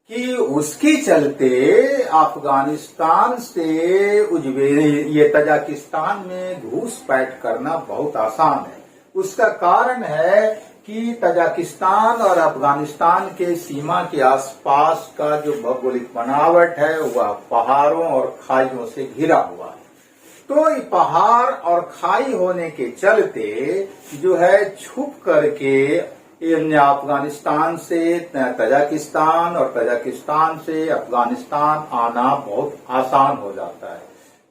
कि उसके चलते अफगानिस्तान से ये तजाकिस्तान में घुसपैठ करना बहुत आसान है। उसका कारण है कि तजाकिस्तान और अफगानिस्तान के सीमा के आसपास का जो भौगोलिक बनावट है वह पहाड़ों और खाइयों से घिरा हुआ है। तो ये पहाड़ और खाई होने के चलते जो है छुप करके अफगानिस्तान से तजाकिस्तान और तजाकिस्तान से अफगानिस्तान आना बहुत आसान हो जाता है।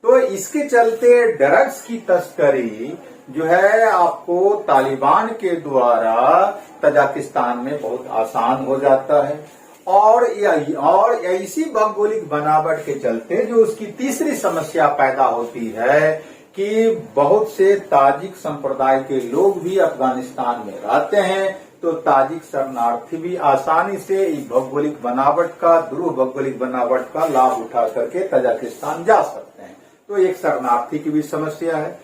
तो इसके चलते ड्रग्स की तस्करी जो है आपको तालिबान के द्वारा तजाकिस्तान में बहुत आसान हो जाता है। और इसी भौगोलिक बनावट के चलते जो उसकी तीसरी समस्या पैदा होती है कि बहुत से ताजिक संप्रदाय के लोग भी अफगानिस्तान में रहते हैं तो ताजिक शरणार्थी भी आसानी से इस भौगोलिक बनावट का ध्रुव भौगोलिक बनावट का लाभ उठा करके तजाकिस्तान जा सकते हैं। तो एक शरणार्थी की भी समस्या है।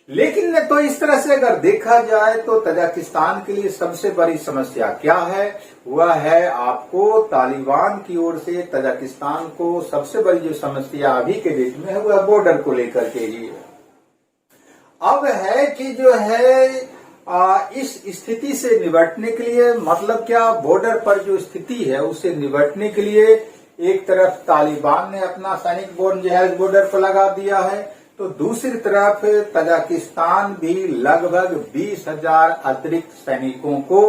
लेकिन तो इस तरह से अगर देखा जाए तो तजाकिस्तान के लिए सबसे बड़ी समस्या क्या है, वह है आपको तालिबान की ओर से तजाकिस्तान को सबसे बड़ी जो समस्या अभी के डेट में है वह बॉर्डर को लेकर के ही है। अब है कि जो है इस स्थिति से निपटने के लिए मतलब क्या बॉर्डर पर जो स्थिति है उससे निपटने के लिए एक तरफ तालिबान ने अपना सैनिक बॉर्डर पर लगा दिया है तो दूसरी तरफ तजाकिस्तान भी लगभग 20,000 अतिरिक्त सैनिकों को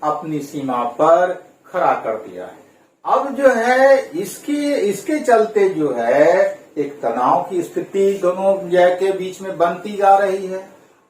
अपनी सीमा पर खड़ा कर दिया है। अब जो है इसके चलते जो है एक तनाव की स्थिति दोनों के बीच में बनती जा रही है।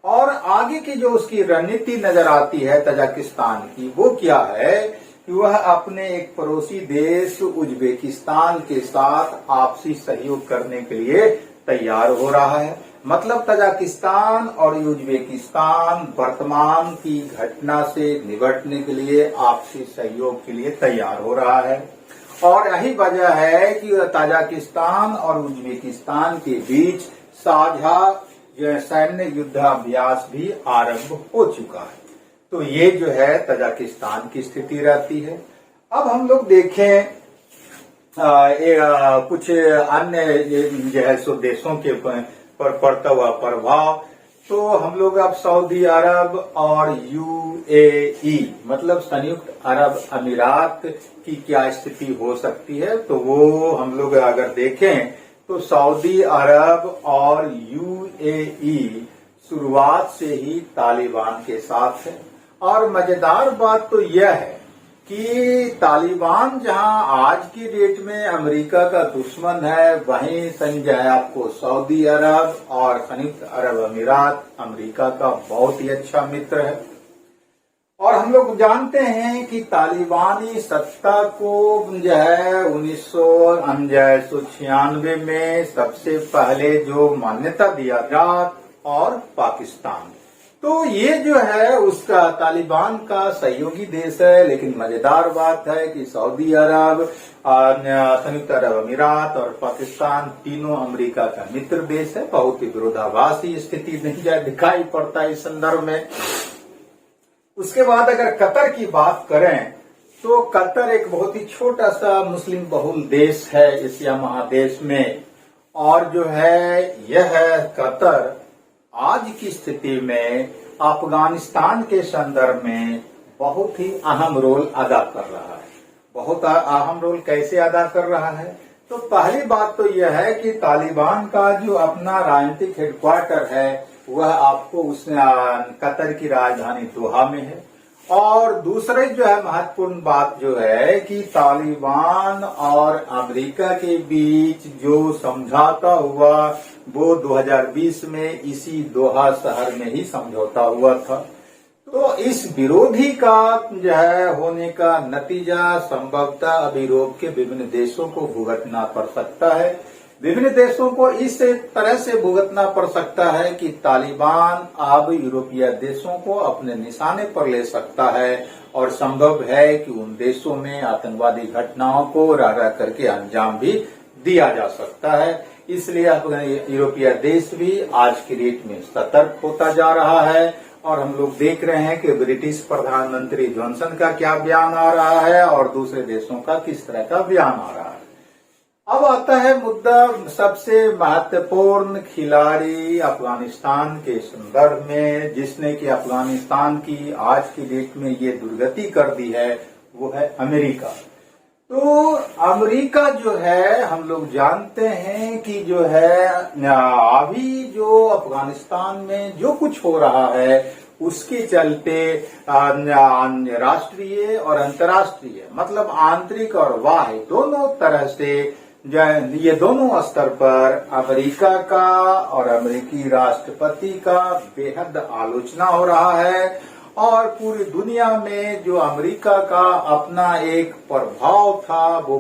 और आगे की जो उसकी रणनीति नजर आती है तजाकिस्तान की वो क्या है कि वह अपने एक पड़ोसी देश उज्बेकिस्तान के साथ आपसी सहयोग करने के लिए तैयार हो रहा है। मतलब तजाकिस्तान और उज्बेकिस्तान वर्तमान की घटना से निपटने के लिए आपसी सहयोग के लिए तैयार हो रहा है। और यही वजह है कि तजाकिस्तान और उज्बेकिस्तान के बीच साझा जो सैन्य युद्धाभ्यास भी आरंभ हो चुका है। तो ये जो है तजाकिस्तान की स्थिति रहती है। अब हम लोग देखें कुछ अन्य जो है सो देशों के पर पड़ता हुआ प्रभाव। तो हम लोग अब सऊदी अरब और यूएई मतलब संयुक्त अरब अमीरात की क्या स्थिति हो सकती है, तो वो हम लोग अगर देखें तो सऊदी अरब और यूएई शुरुआत से ही तालिबान के साथ है। और मजेदार बात तो यह है कि तालिबान जहां आज की डेट में अमेरिका का दुश्मन है, वहीं संजय आपको सऊदी अरब और संयुक्त अरब अमीरात अमेरिका का बहुत ही अच्छा मित्र है। और हम लोग जानते हैं कि तालिबानी सत्ता को जो है 1996 में सबसे पहले जो मान्यता दिया इराक और पाकिस्तान, तो ये जो है उसका तालिबान का सहयोगी देश है। लेकिन मजेदार बात है कि सऊदी अरब, संयुक्त अरब अमीरात और पाकिस्तान तीनों अमेरिका का मित्र देश है। बहुत ही विरोधाभासी स्थिति नहीं दिखाई पड़ता इस संदर्भ में। उसके बाद अगर कतर की बात करें तो कतर एक बहुत ही छोटा सा मुस्लिम बहुल देश है एशिया महादेश में। और जो है यह कतर आज की स्थिति में अफगानिस्तान के संदर्भ में बहुत ही अहम रोल अदा कर रहा है। बहुत अहम रोल कैसे अदा कर रहा है, तो पहली बात तो यह है कि तालिबान का जो अपना राजनीतिक हेडक्वार्टर है वह आपको उस कतर की राजधानी दोहा में है। और दूसरी जो है महत्वपूर्ण बात जो है कि तालिबान और अमेरिका के बीच जो समझौता हुआ वो 2020 में इसी दोहा शहर में ही समझौता हुआ था। तो इस विरोधी का जो है होने का नतीजा संभवतः अब यूरोप के विभिन्न देशों को भुगतना पड़ सकता है। विभिन्न देशों को इस तरह से भुगतना पड़ सकता है कि तालिबान अब यूरोपीय देशों को अपने निशाने पर ले सकता है और संभव है कि उन देशों में आतंकवादी घटनाओं को रह रह करके अंजाम भी दिया जा सकता है। इसलिए यूरोपीय देश भी आज की डेट में सतर्क होता जा रहा है। और हम लोग देख रहे हैं कि ब्रिटिश प्रधानमंत्री जॉनसन का क्या बयान आ रहा है और दूसरे देशों का किस तरह का बयान आ रहा है। अब आता है मुद्दा सबसे महत्वपूर्ण खिलाड़ी अफगानिस्तान के संदर्भ में, जिसने कि अफगानिस्तान की आज की डेट में ये दुर्गति कर दी है, वो है अमेरिका। तो अमेरिका जो है हम लोग जानते हैं कि जो है अभी जो अफगानिस्तान में जो कुछ हो रहा है उसके चलते राष्ट्रीय और अंतर्राष्ट्रीय मतलब आंतरिक और बाह्य दोनों तरह से ये दोनों स्तर पर अमेरिका का और अमेरिकी राष्ट्रपति का बेहद आलोचना हो रहा है। और पूरी दुनिया में जो अमेरिका का अपना एक प्रभाव था वो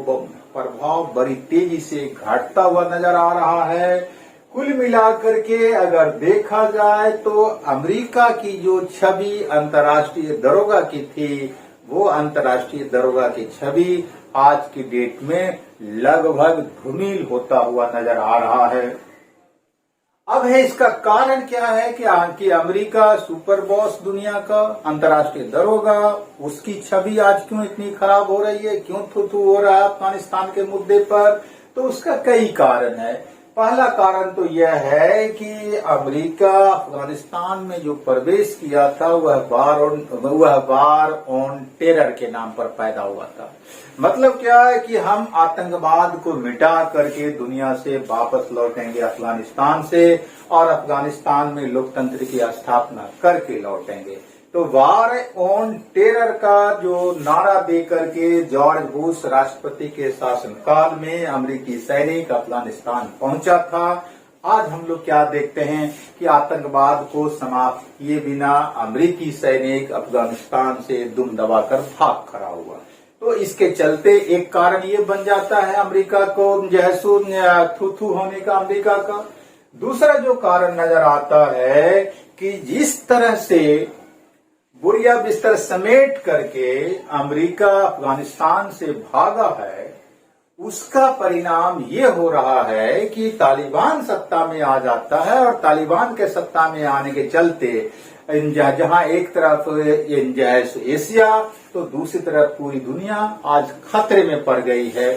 प्रभाव बड़ी तेजी से घटता हुआ नजर आ रहा है। कुल मिलाकर के अगर देखा जाए तो अमेरिका की जो छवि अंतर्राष्ट्रीय दरोगा की थी, वो अंतर्राष्ट्रीय दरोगा की छवि आज की डेट में लगभग धूमिल होता हुआ नजर आ रहा है। अब है इसका कारण क्या है कि अमेरिका सुपर बॉस दुनिया का अंतर्राष्ट्रीय दरोगा, उसकी छवि आज क्यों इतनी खराब हो रही है, क्यों थू हो रहा है अफगानिस्तान के मुद्दे पर, तो उसका कई कारण है। पहला कारण तो यह है कि अमेरिका अफगानिस्तान में जो प्रवेश किया था वह वार ऑन टेरर के नाम पर पैदा हुआ था। मतलब क्या है कि हम आतंकवाद को मिटा करके दुनिया से वापस लौटेंगे अफगानिस्तान से और अफगानिस्तान में लोकतंत्र की स्थापना करके लौटेंगे। तो वार ऑन टेरर का जो नारा दे करके जॉर्ज बुश राष्ट्रपति के शासनकाल में अमेरिकी सैनिक अफगानिस्तान पहुंचा था। आज हम लोग क्या देखते हैं कि आतंकवाद को समाप्त किए बिना अमेरिकी सैनिक अफगानिस्तान से दुम दबाकर भाग खड़ा हुआ। तो इसके चलते एक कारण ये बन जाता है अमेरिका को थू होने का अमेरिका का। दूसरा जो कारण नजर आता है कि जिस तरह से बुरिया बिस्तर समेट करके अमेरिका अफगानिस्तान से भागा है, उसका परिणाम ये हो रहा है कि तालिबान सत्ता में आ जाता है और तालिबान के सत्ता में आने के चलते जहां एक तरफ एशिया तो दूसरी तरफ पूरी दुनिया आज खतरे में पड़ गई है।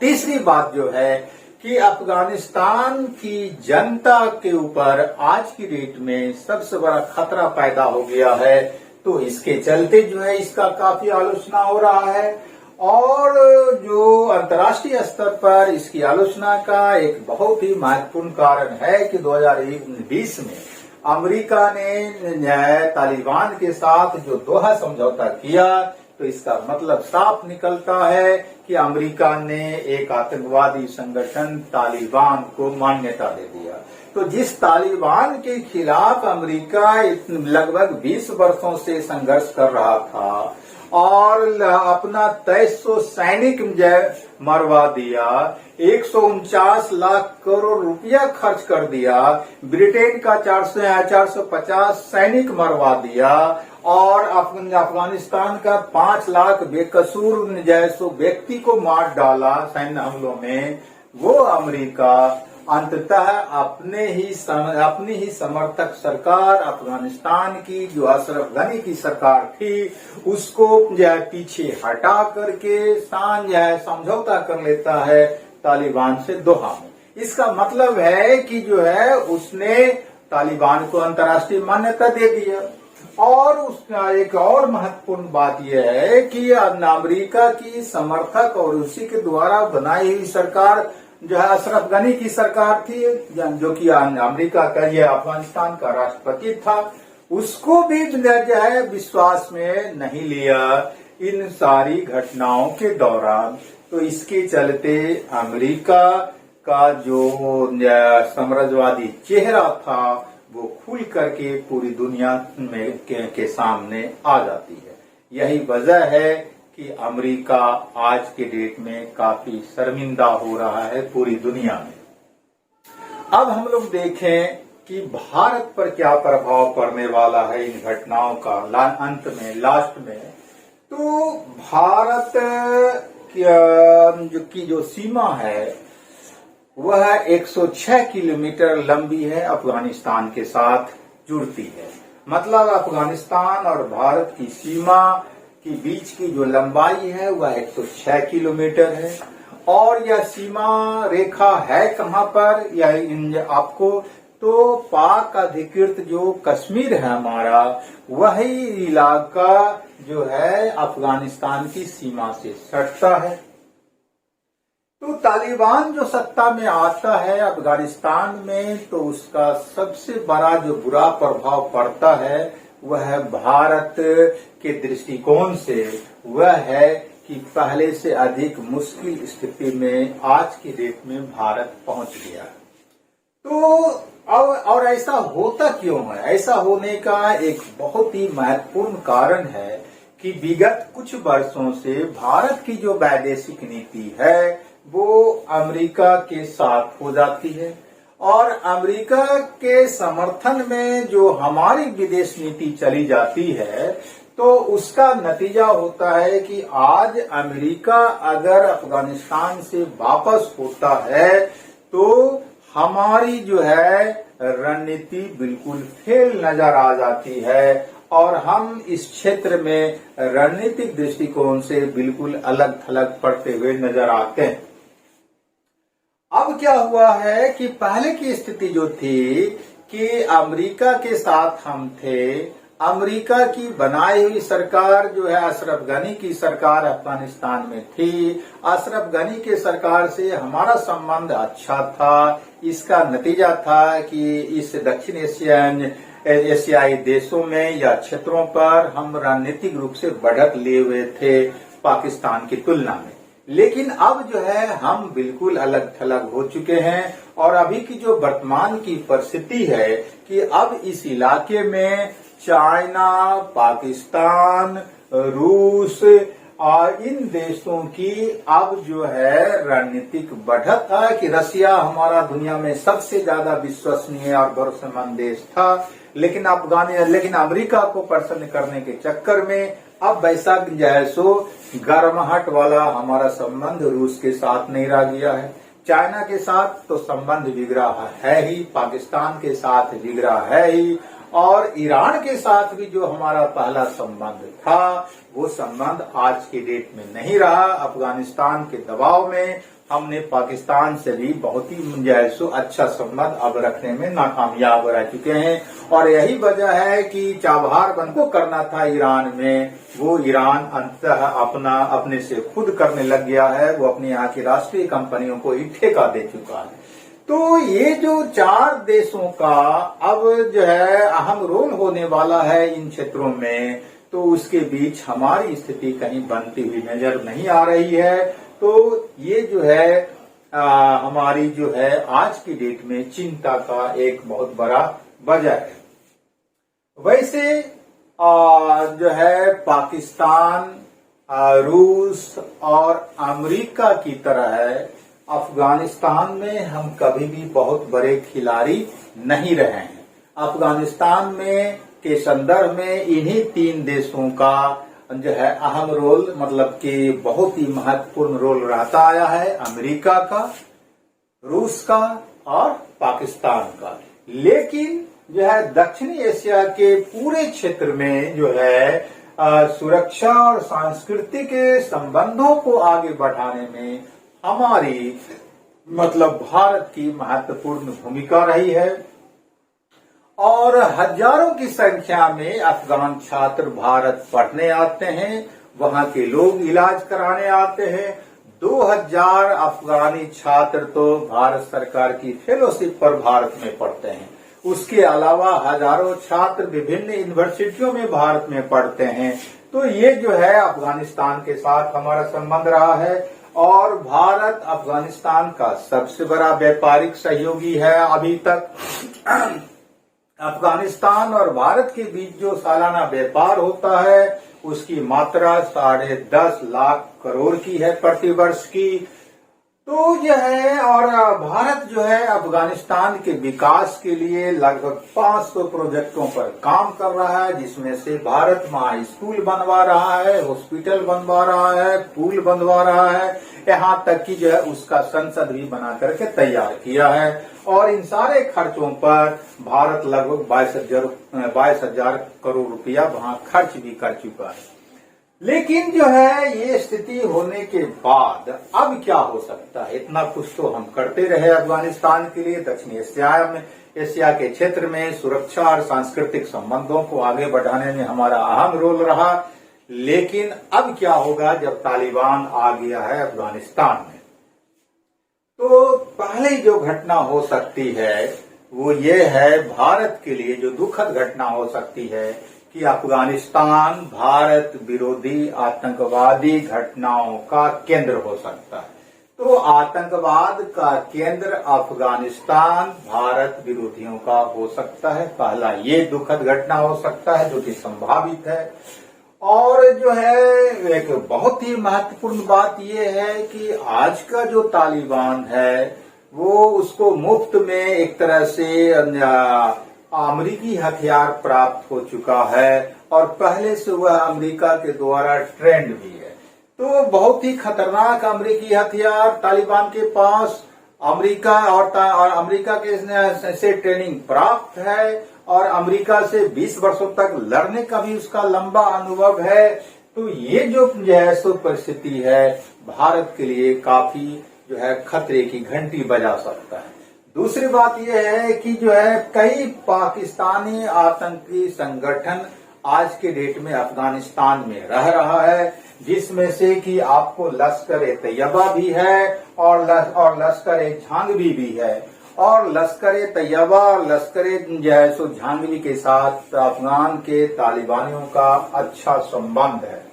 तीसरी बात जो है कि अफगानिस्तान की जनता के ऊपर आज की डेट में सबसे बड़ा खतरा पैदा हो गया है। तो इसके चलते जो है इसका काफी आलोचना हो रहा है और जो अंतर्राष्ट्रीय स्तर पर इसकी आलोचना का एक बहुत ही महत्वपूर्ण कारण है कि 2020 में अमेरिका ने तालिबान के साथ जो दोहा समझौता किया, तो इसका मतलब साफ निकलता है कि अमेरिका ने एक आतंकवादी संगठन तालिबान को मान्यता दे दिया। तो जिस तालिबान के खिलाफ अमेरिका लगभग 20 वर्षों से संघर्ष कर रहा था और अपना 2300 सैनिक मरवा दिया, 149 लाख करोड़ रुपया खर्च कर दिया, ब्रिटेन का 450 सैनिक मरवा दिया और अफगानिस्तान का 5 लाख बेकसूर जैसो व्यक्ति को मार डाला सैन्य हमलों में, वो अमेरिका अंततः अपनी ही समर्थक सरकार अफगानिस्तान की जो अशरफ गनी की सरकार थी उसको पीछे हटा करके समझौता कर लेता है तालिबान से दोहा में। इसका मतलब है कि जो है उसने तालिबान को अंतर्राष्ट्रीय मान्यता दे दिया। और उसका एक और महत्वपूर्ण बात यह है कि अमेरिका की समर्थक और उसी के द्वारा बनाई हुई सरकार जो है अशरफ गनी की सरकार थी, जो कि अमेरिका का ये अफगानिस्तान का राष्ट्रपति था, उसको भी जो है विश्वास में नहीं लिया इन सारी घटनाओं के दौरान। तो इसके चलते अमेरिका का जो साम्राज्यवादी चेहरा था वो खुल करके पूरी दुनिया में के सामने आ जाती है। यही वजह है कि अमेरिका आज के डेट में काफी शर्मिंदा हो रहा है पूरी दुनिया में। अब हम लोग देखें कि भारत पर क्या प्रभाव पड़ने वाला है इन घटनाओं का अंत में, लास्ट में। तो भारत की जो सीमा है वह 106 किलोमीटर लंबी है, अफगानिस्तान के साथ जुड़ती है। मतलब अफगानिस्तान और भारत की सीमा के बीच की जो लंबाई है वह 106 किलोमीटर है। और यह सीमा रेखा है कहाँ पर, यह आपको तो पाक अधिकृत जो कश्मीर है हमारा, वही इलाका जो है अफगानिस्तान की सीमा से सटता है। तो तालिबान जो सत्ता में आता है अफगानिस्तान में, तो उसका सबसे बड़ा जो बुरा प्रभाव पड़ता है वह भारत के दृष्टिकोण से वह है कि पहले से अधिक मुश्किल स्थिति में आज की डेट में भारत पहुंच गया। तो और ऐसा होता क्यों है? ऐसा होने का एक बहुत ही महत्वपूर्ण कारण है कि विगत कुछ वर्षों से भारत की जो वैदेशिक नीति है वो अमेरिका के साथ हो जाती है और अमेरिका के समर्थन में जो हमारी विदेश नीति चली जाती है, तो उसका नतीजा होता है कि आज अमेरिका अगर अफगानिस्तान से वापस होता है तो हमारी जो है रणनीति बिल्कुल फेल नजर आ जाती है और हम इस क्षेत्र में रणनीतिक दृष्टिकोण से बिल्कुल अलग थलग पड़ते हुए नजर आते हैं। अब क्या हुआ है कि पहले की स्थिति जो थी कि अमेरिका के साथ हम थे, अमेरिका की बनाई हुई सरकार जो है अशरफ गनी की सरकार अफगानिस्तान में थी, अशरफ गनी के सरकार से हमारा संबंध अच्छा था। इसका नतीजा था कि इस दक्षिण एशियाई देशों में या क्षेत्रों पर हम रणनीतिक रूप से बढ़त लिए हुए थे पाकिस्तान की तुलना में। लेकिन अब जो है हम बिल्कुल अलग थलग हो चुके हैं और अभी की जो वर्तमान की परिस्थिति है कि अब इस इलाके में चाइना, पाकिस्तान, रूस और इन देशों की अब जो है रणनीतिक बढ़त है कि रसिया हमारा दुनिया में सबसे ज्यादा विश्वसनीय और भरोसेमंद देश था, लेकिन अमेरिका को प्रसन्न करने के चक्कर में अब वैसा जो है सो गर्माहट वाला हमारा संबंध रूस के साथ नहीं रह गया है। चाइना के साथ तो संबंध बिगड़ा है ही, पाकिस्तान के साथ बिगड़ा है ही, और ईरान के साथ भी जो हमारा पहला संबंध था वो संबंध आज की डेट में नहीं रहा। अफगानिस्तान के दबाव में हमने पाकिस्तान से भी बहुत ही अच्छा संबंध अब रखने में नाकामयाब रह चुके हैं, और यही वजह है कि चाबहार बंद को करना था ईरान में, वो ईरान अंततः अपने से खुद करने लग गया है। वो अपने यहाँ की राष्ट्रीय कंपनियों को ही ठेका दे चुका है। तो ये जो 4 देशों का अब जो है अहम रोल होने वाला है इन क्षेत्रों में, तो उसके बीच हमारी स्थिति कहीं बनती हुई नजर नहीं आ रही है। तो ये जो है हमारी जो है आज की डेट में चिंता का एक बहुत बड़ा वजह है। वैसे जो है पाकिस्तान, रूस और अमेरिका की तरह है, अफगानिस्तान में हम कभी भी बहुत बड़े खिलाड़ी नहीं रहे हैं। अफगानिस्तान में के संदर्भ में इन्हीं 3 देशों का जो है अहम रोल, मतलब कि बहुत ही महत्वपूर्ण रोल रहता आया है, अमेरिका का, रूस का और पाकिस्तान का। लेकिन जो है दक्षिणी एशिया के पूरे क्षेत्र में जो है सुरक्षा और सांस्कृतिक संबंधों को आगे बढ़ाने में हमारी मतलब भारत की महत्वपूर्ण भूमिका रही है, और हजारों की संख्या में अफगान छात्र भारत पढ़ने आते हैं, वहां के लोग इलाज कराने आते हैं। 2000 अफगानी छात्र तो भारत सरकार की फेलोशिप पर भारत में पढ़ते हैं। उसके अलावा हजारों छात्र विभिन्न यूनिवर्सिटियों में भारत में पढ़ते हैं। तो ये जो है अफगानिस्तान के साथ हमारा संबंध रहा है, और भारत अफगानिस्तान का सबसे बड़ा व्यापारिक सहयोगी है अभी तक। अफगानिस्तान और भारत के बीच जो सालाना व्यापार होता है उसकी मात्रा 10.5 लाख करोड़ की है प्रति वर्ष की। तो यह है, और भारत जो है अफगानिस्तान के विकास के लिए लगभग 500 प्रोजेक्टों पर काम कर रहा है, जिसमें से भारत वहाँ स्कूल बनवा रहा है, हॉस्पिटल बनवा रहा है, पुल बनवा रहा है, यहाँ तक कि जो है उसका संसद भी बना करके तैयार किया है। और इन सारे खर्चों पर भारत लगभग 22,000 करोड़ रुपया वहाँ खर्च भी कर चुका है। लेकिन जो है ये स्थिति होने के बाद अब क्या हो सकता है? इतना कुछ तो हम करते रहे अफगानिस्तान के लिए, दक्षिणी एशिया के क्षेत्र में सुरक्षा और सांस्कृतिक संबंधों को आगे बढ़ाने में हमारा अहम रोल रहा। लेकिन अब क्या होगा जब तालिबान आ गया है अफगानिस्तान में? तो पहले जो घटना हो सकती है वो ये है, भारत के लिए जो दुखद घटना हो सकती है कि अफगानिस्तान भारत विरोधी आतंकवादी घटनाओं का केंद्र हो सकता है। तो आतंकवाद का केंद्र अफगानिस्तान भारत विरोधियों का हो सकता है। पहला ये दुखद घटना हो सकता है जो कि संभावित है। और जो है एक बहुत ही महत्वपूर्ण बात यह है कि आज का जो तालिबान है वो उसको मुफ्त में एक तरह से अमेरिकी हथियार प्राप्त हो चुका है, और पहले से वह अमेरिका के द्वारा ट्रेंड भी है। तो बहुत ही खतरनाक अमेरिकी हथियार तालिबान के पास, अमेरिका और अमेरिका के से ट्रेनिंग प्राप्त है, और अमेरिका से 20 वर्षों तक लड़ने का भी उसका लंबा अनुभव है। तो ये जो सो परिस्थिति है भारत के लिए काफी जो है खतरे की घंटी बजा सकता है। दूसरी बात यह है कि जो है कई पाकिस्तानी आतंकी संगठन आज के डेट में अफगानिस्तान में रह रहा है, जिसमें से कि आपको लश्कर-ए-तैयबा भी है और लश्कर-ए-झांगवी भी है। और लश्कर-ए-तैयबा और लश्कर-ए-झांगवी के साथ अफगान के तालिबानियों का अच्छा संबंध है।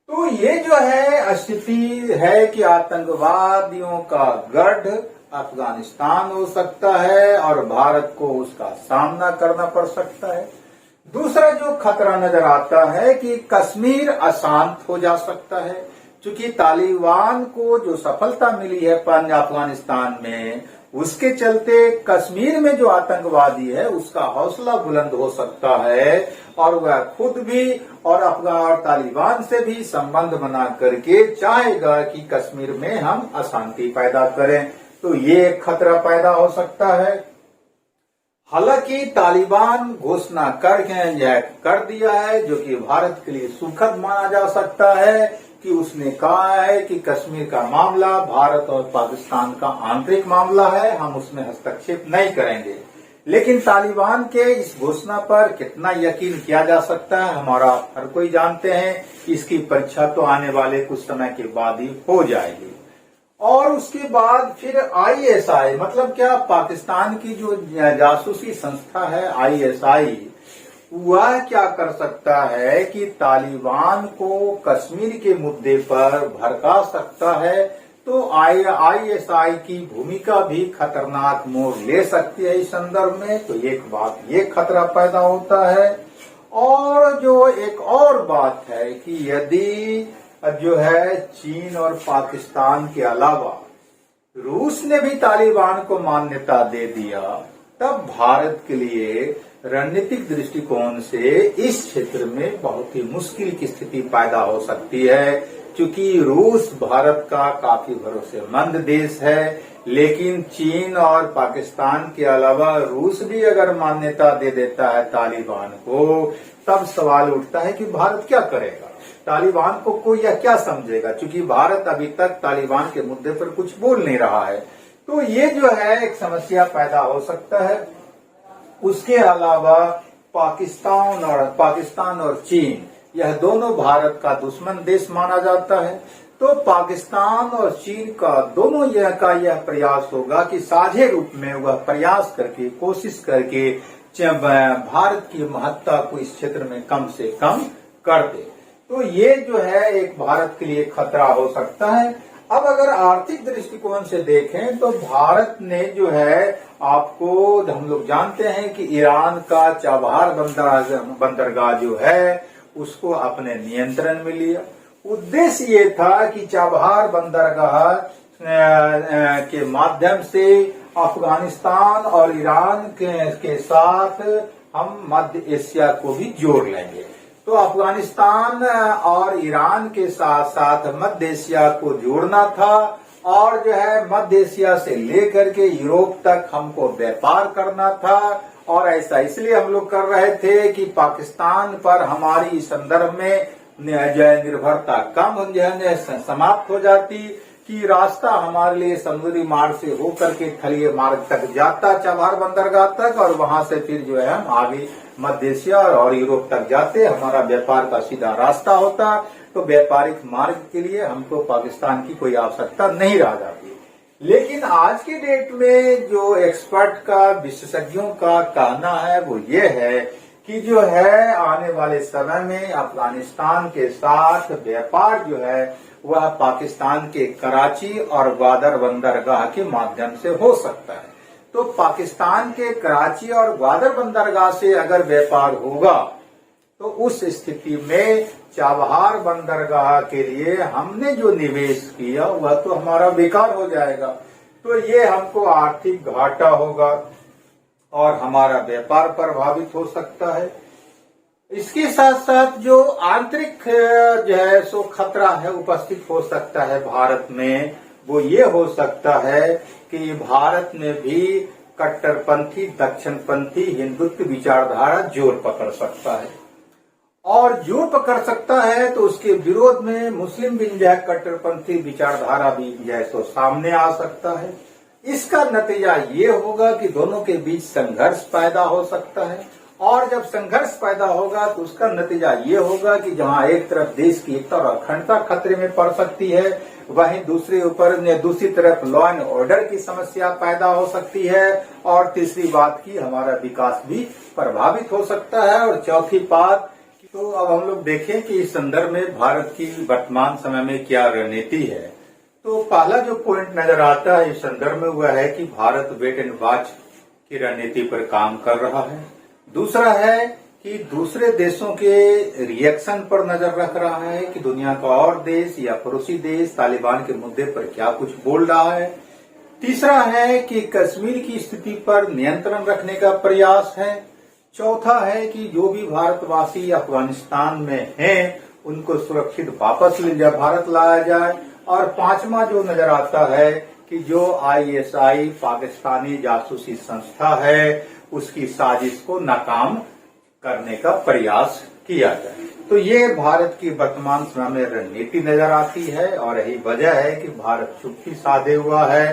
तो ये जो है स्थिति है कि आतंकवादियों का गढ़ अफगानिस्तान हो सकता है और भारत को उसका सामना करना पड़ सकता है। दूसरा जो खतरा नजर आता है कि कश्मीर अशांत हो जा सकता है, क्योंकि तालिबान को जो सफलता मिली है अफगानिस्तान में, उसके चलते कश्मीर में जो आतंकवादी है उसका हौसला बुलंद हो सकता है और वह खुद भी और अफगान तालिबान से भी संबंध बना करके चाहेगा कि कश्मीर में हम अशांति पैदा करें। तो ये एक खतरा पैदा हो सकता है। हालांकि तालिबान घोषणा कर दिया है, जो कि भारत के लिए सुखद माना जा सकता है, कि उसने कहा है कि कश्मीर का मामला भारत और पाकिस्तान का आंतरिक मामला है, हम उसमें हस्तक्षेप नहीं करेंगे। लेकिन तालिबान के इस घोषणा पर कितना यकीन किया जा सकता है, हमारा हर कोई जानते हैं कि इसकी परीक्षा तो आने वाले कुछ समय के बाद ही हो जाएगी। और उसके बाद फिर आईएसआई, मतलब क्या, पाकिस्तान की जो जासूसी संस्था है आईएसआई, वह क्या कर सकता है कि तालिबान को कश्मीर के मुद्दे पर भड़का सकता है। तो आईएसआई की भूमिका भी खतरनाक मोड़ ले सकती है इस संदर्भ में। तो एक बात, ये खतरा पैदा होता है। और जो एक और बात है कि यदि जो है चीन और पाकिस्तान के अलावा रूस ने भी तालिबान को मान्यता दे दिया, तब भारत के लिए रणनीतिक दृष्टिकोण से इस क्षेत्र में बहुत ही मुश्किल की स्थिति पैदा हो सकती है, क्योंकि रूस भारत का काफी भरोसेमंद देश है। लेकिन चीन और पाकिस्तान के अलावा रूस भी अगर मान्यता दे देता है तालिबान को, तब सवाल उठता है कि भारत क्या करेगा, तालिबान को कोई या क्या समझेगा, क्योंकि भारत अभी तक तालिबान के मुद्दे पर कुछ बोल नहीं रहा है। तो ये जो है एक समस्या पैदा हो सकता है। उसके अलावा पाकिस्तान और चीन, यह दोनों भारत का दुश्मन देश माना जाता है। तो पाकिस्तान और चीन का दोनों यह प्रयास होगा कि साझे रूप में वह प्रयास करके, कोशिश करके भारत की महत्ता को इस क्षेत्र में कम से कम कर दे। तो ये जो है एक भारत के लिए खतरा हो सकता है। अब अगर आर्थिक दृष्टिकोण से देखें तो भारत ने जो है, आपको हम लोग जानते हैं कि ईरान का चाबहार बंदरगाह जो है उसको अपने नियंत्रण में लिया। उद्देश्य ये था कि चाबहार बंदरगाह के माध्यम से अफगानिस्तान और ईरान के साथ हम मध्य एशिया को भी जोड़ लेंगे। तो अफगानिस्तान और ईरान के साथ साथ मध्य एशिया को जोड़ना था, और जो है मध्य एशिया से लेकर के यूरोप तक हमको व्यापार करना था। और ऐसा इसलिए हम लोग कर रहे थे कि पाकिस्तान पर हमारी इस संदर्भ में निर्भरता कम समाप्त हो जाती, कि रास्ता हमारे लिए समुद्री मार्ग से होकर के थलीय मार्ग तक जाता चाबहार बंदरगाह तक, और वहां से फिर जो है हम आगे मध्य एशिया और यूरोप तक जाते, हमारा व्यापार का सीधा रास्ता होता। तो व्यापारिक मार्ग के लिए हमको पाकिस्तान की कोई आवश्यकता नहीं रह जाती। लेकिन आज के डेट में जो एक्सपर्ट का, विशेषज्ञों का कहना है वो ये है कि जो है आने वाले समय में अफगानिस्तान के साथ व्यापार जो है वह पाकिस्तान के कराची और ग्वादर बंदरगाह के माध्यम से हो सकता है। तो पाकिस्तान के कराची और ग्वादर बंदरगाह से अगर व्यापार होगा तो उस स्थिति में चाबहार बंदरगाह के लिए हमने जो निवेश किया वह तो हमारा बेकार हो जाएगा। तो ये हमको आर्थिक घाटा होगा और हमारा व्यापार प्रभावित हो सकता है। इसके साथ साथ जो आंतरिक जो है सो खतरा है उपस्थित हो सकता है भारत में, वो ये हो सकता है कि भारत में भी कट्टरपंथी दक्षिणपंथी हिंदुत्व विचारधारा जोर पकड़ सकता है, और जोर पकड़ सकता है तो उसके विरोध में मुस्लिम भी जो है कट्टरपंथी विचारधारा भी जो है सो सामने आ सकता है। इसका नतीजा ये होगा कि दोनों के बीच संघर्ष पैदा हो सकता है, और जब संघर्ष पैदा होगा तो उसका नतीजा ये होगा कि जहां एक तरफ देश की एकता और अखंडता खतरे में पड़ सकती है, वहीं दूसरी तरफ लॉ एंड ऑर्डर की समस्या पैदा हो सकती है, और तीसरी बात की हमारा विकास भी प्रभावित हो सकता है। और चौथी बात, तो अब हम लोग देखें कि इस संदर्भ में भारत की वर्तमान समय में क्या रणनीति है। तो पहला जो पॉइंट नजर आता है इस संदर्भ में वह है कि भारत वेट एंड वॉच की रणनीति पर काम कर रहा है। दूसरा है कि दूसरे देशों के रिएक्शन पर नजर रख रहा है कि दुनिया का और देश या पड़ोसी देश तालिबान के मुद्दे पर क्या कुछ बोल रहा है। तीसरा है कि कश्मीर की स्थिति पर नियंत्रण रखने का प्रयास है। चौथा है कि जो भी भारतवासी अफगानिस्तान में हैं उनको सुरक्षित वापस भारत लाया जाए। और पांचवा जो नजर आता है कि जो ISI पाकिस्तानी जासूसी संस्था है उसकी साजिश को नाकाम करने का प्रयास किया जाए। तो ये भारत की वर्तमान समय में रणनीति नजर आती है और यही वजह है कि भारत चुप्पी साधे हुआ है।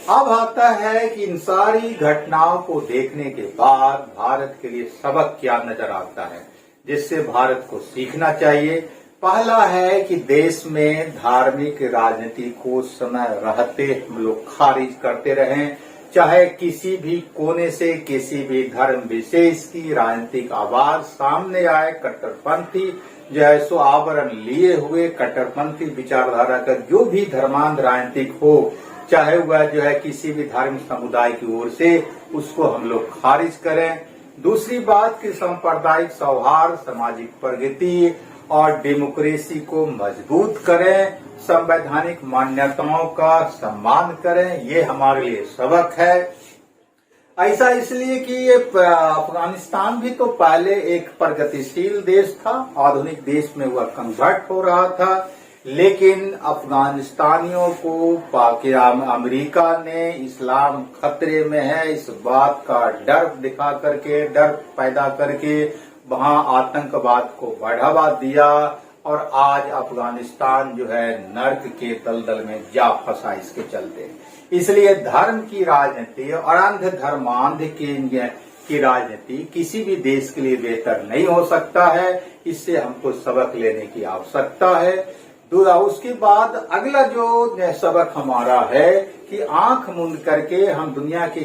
अब आता है कि इन सारी घटनाओं को देखने के बाद भारत के लिए सबक क्या नजर आता है जिससे भारत को सीखना चाहिए। पहला है कि देश में धार्मिक राजनीति को समय रहते हम लोग खारिज करते रहें, चाहे किसी भी कोने से किसी भी धर्म विशेष की राजनीतिक आवाज सामने आए। कट्टरपंथी जो है सो आवरण लिए हुए कट्टरपंथी विचारधारा का जो भी धर्मांध राजनीतिक हो, चाहे वह जो है किसी भी धार्मिक समुदाय की ओर से, उसको हम लोग खारिज करें। दूसरी बात कि सांप्रदायिक सौहार्द, सामाजिक प्रगति और डेमोक्रेसी को मजबूत करें, संवैधानिक मान्यताओं का सम्मान करें। ये हमारे लिए सबक है। ऐसा इसलिए कि ये अफगानिस्तान भी तो पहले एक प्रगतिशील देश था, आधुनिक देश में वह कन्वर्ट हो रहा था, लेकिन अफगानिस्तानियों को अमेरिका ने इस्लाम खतरे में है इस बात का डर दिखा करके, डर पैदा करके वहां आतंकवाद को बढ़ावा दिया और आज अफगानिस्तान जो है नर्क के दलदल में जा फंसा इसके चलते। इसलिए धर्म की राजनीति और अंध धर्मांध की राजनीति किसी भी देश के लिए बेहतर नहीं हो सकता है। इससे हमको सबक लेने की आवश्यकता है। उसके बाद अगला जो सबक हमारा है कि आंख मूंद करके हम दुनिया के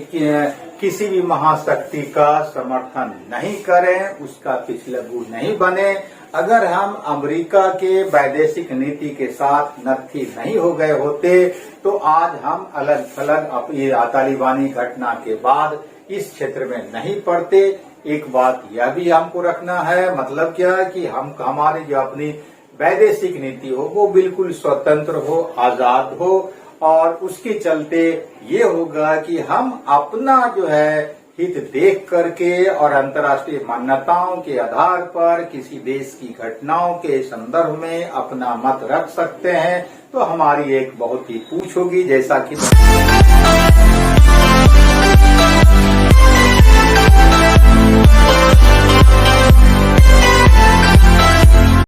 किसी भी महाशक्ति का समर्थन नहीं करें, उसका पिछलग्गू नहीं बने। अगर हम अमेरिका के वैदेशिक नीति के साथ नत्थी नहीं हो गए होते तो आज हम अलग थलग तालिबानी घटना के बाद इस क्षेत्र में नहीं पड़ते। एक बात यह भी हमको रखना है, मतलब क्या है कि हम हमारी जो अपनी वैदेशिक नीति हो वो बिल्कुल स्वतंत्र हो, आजाद हो और उसके चलते ये होगा कि हम अपना जो है हित देख करके और अंतर्राष्ट्रीय मान्यताओं के आधार पर किसी देश की घटनाओं के संदर्भ में अपना मत रख सकते हैं। तो हमारी एक बहुत ही पूछ होगी, जैसा कि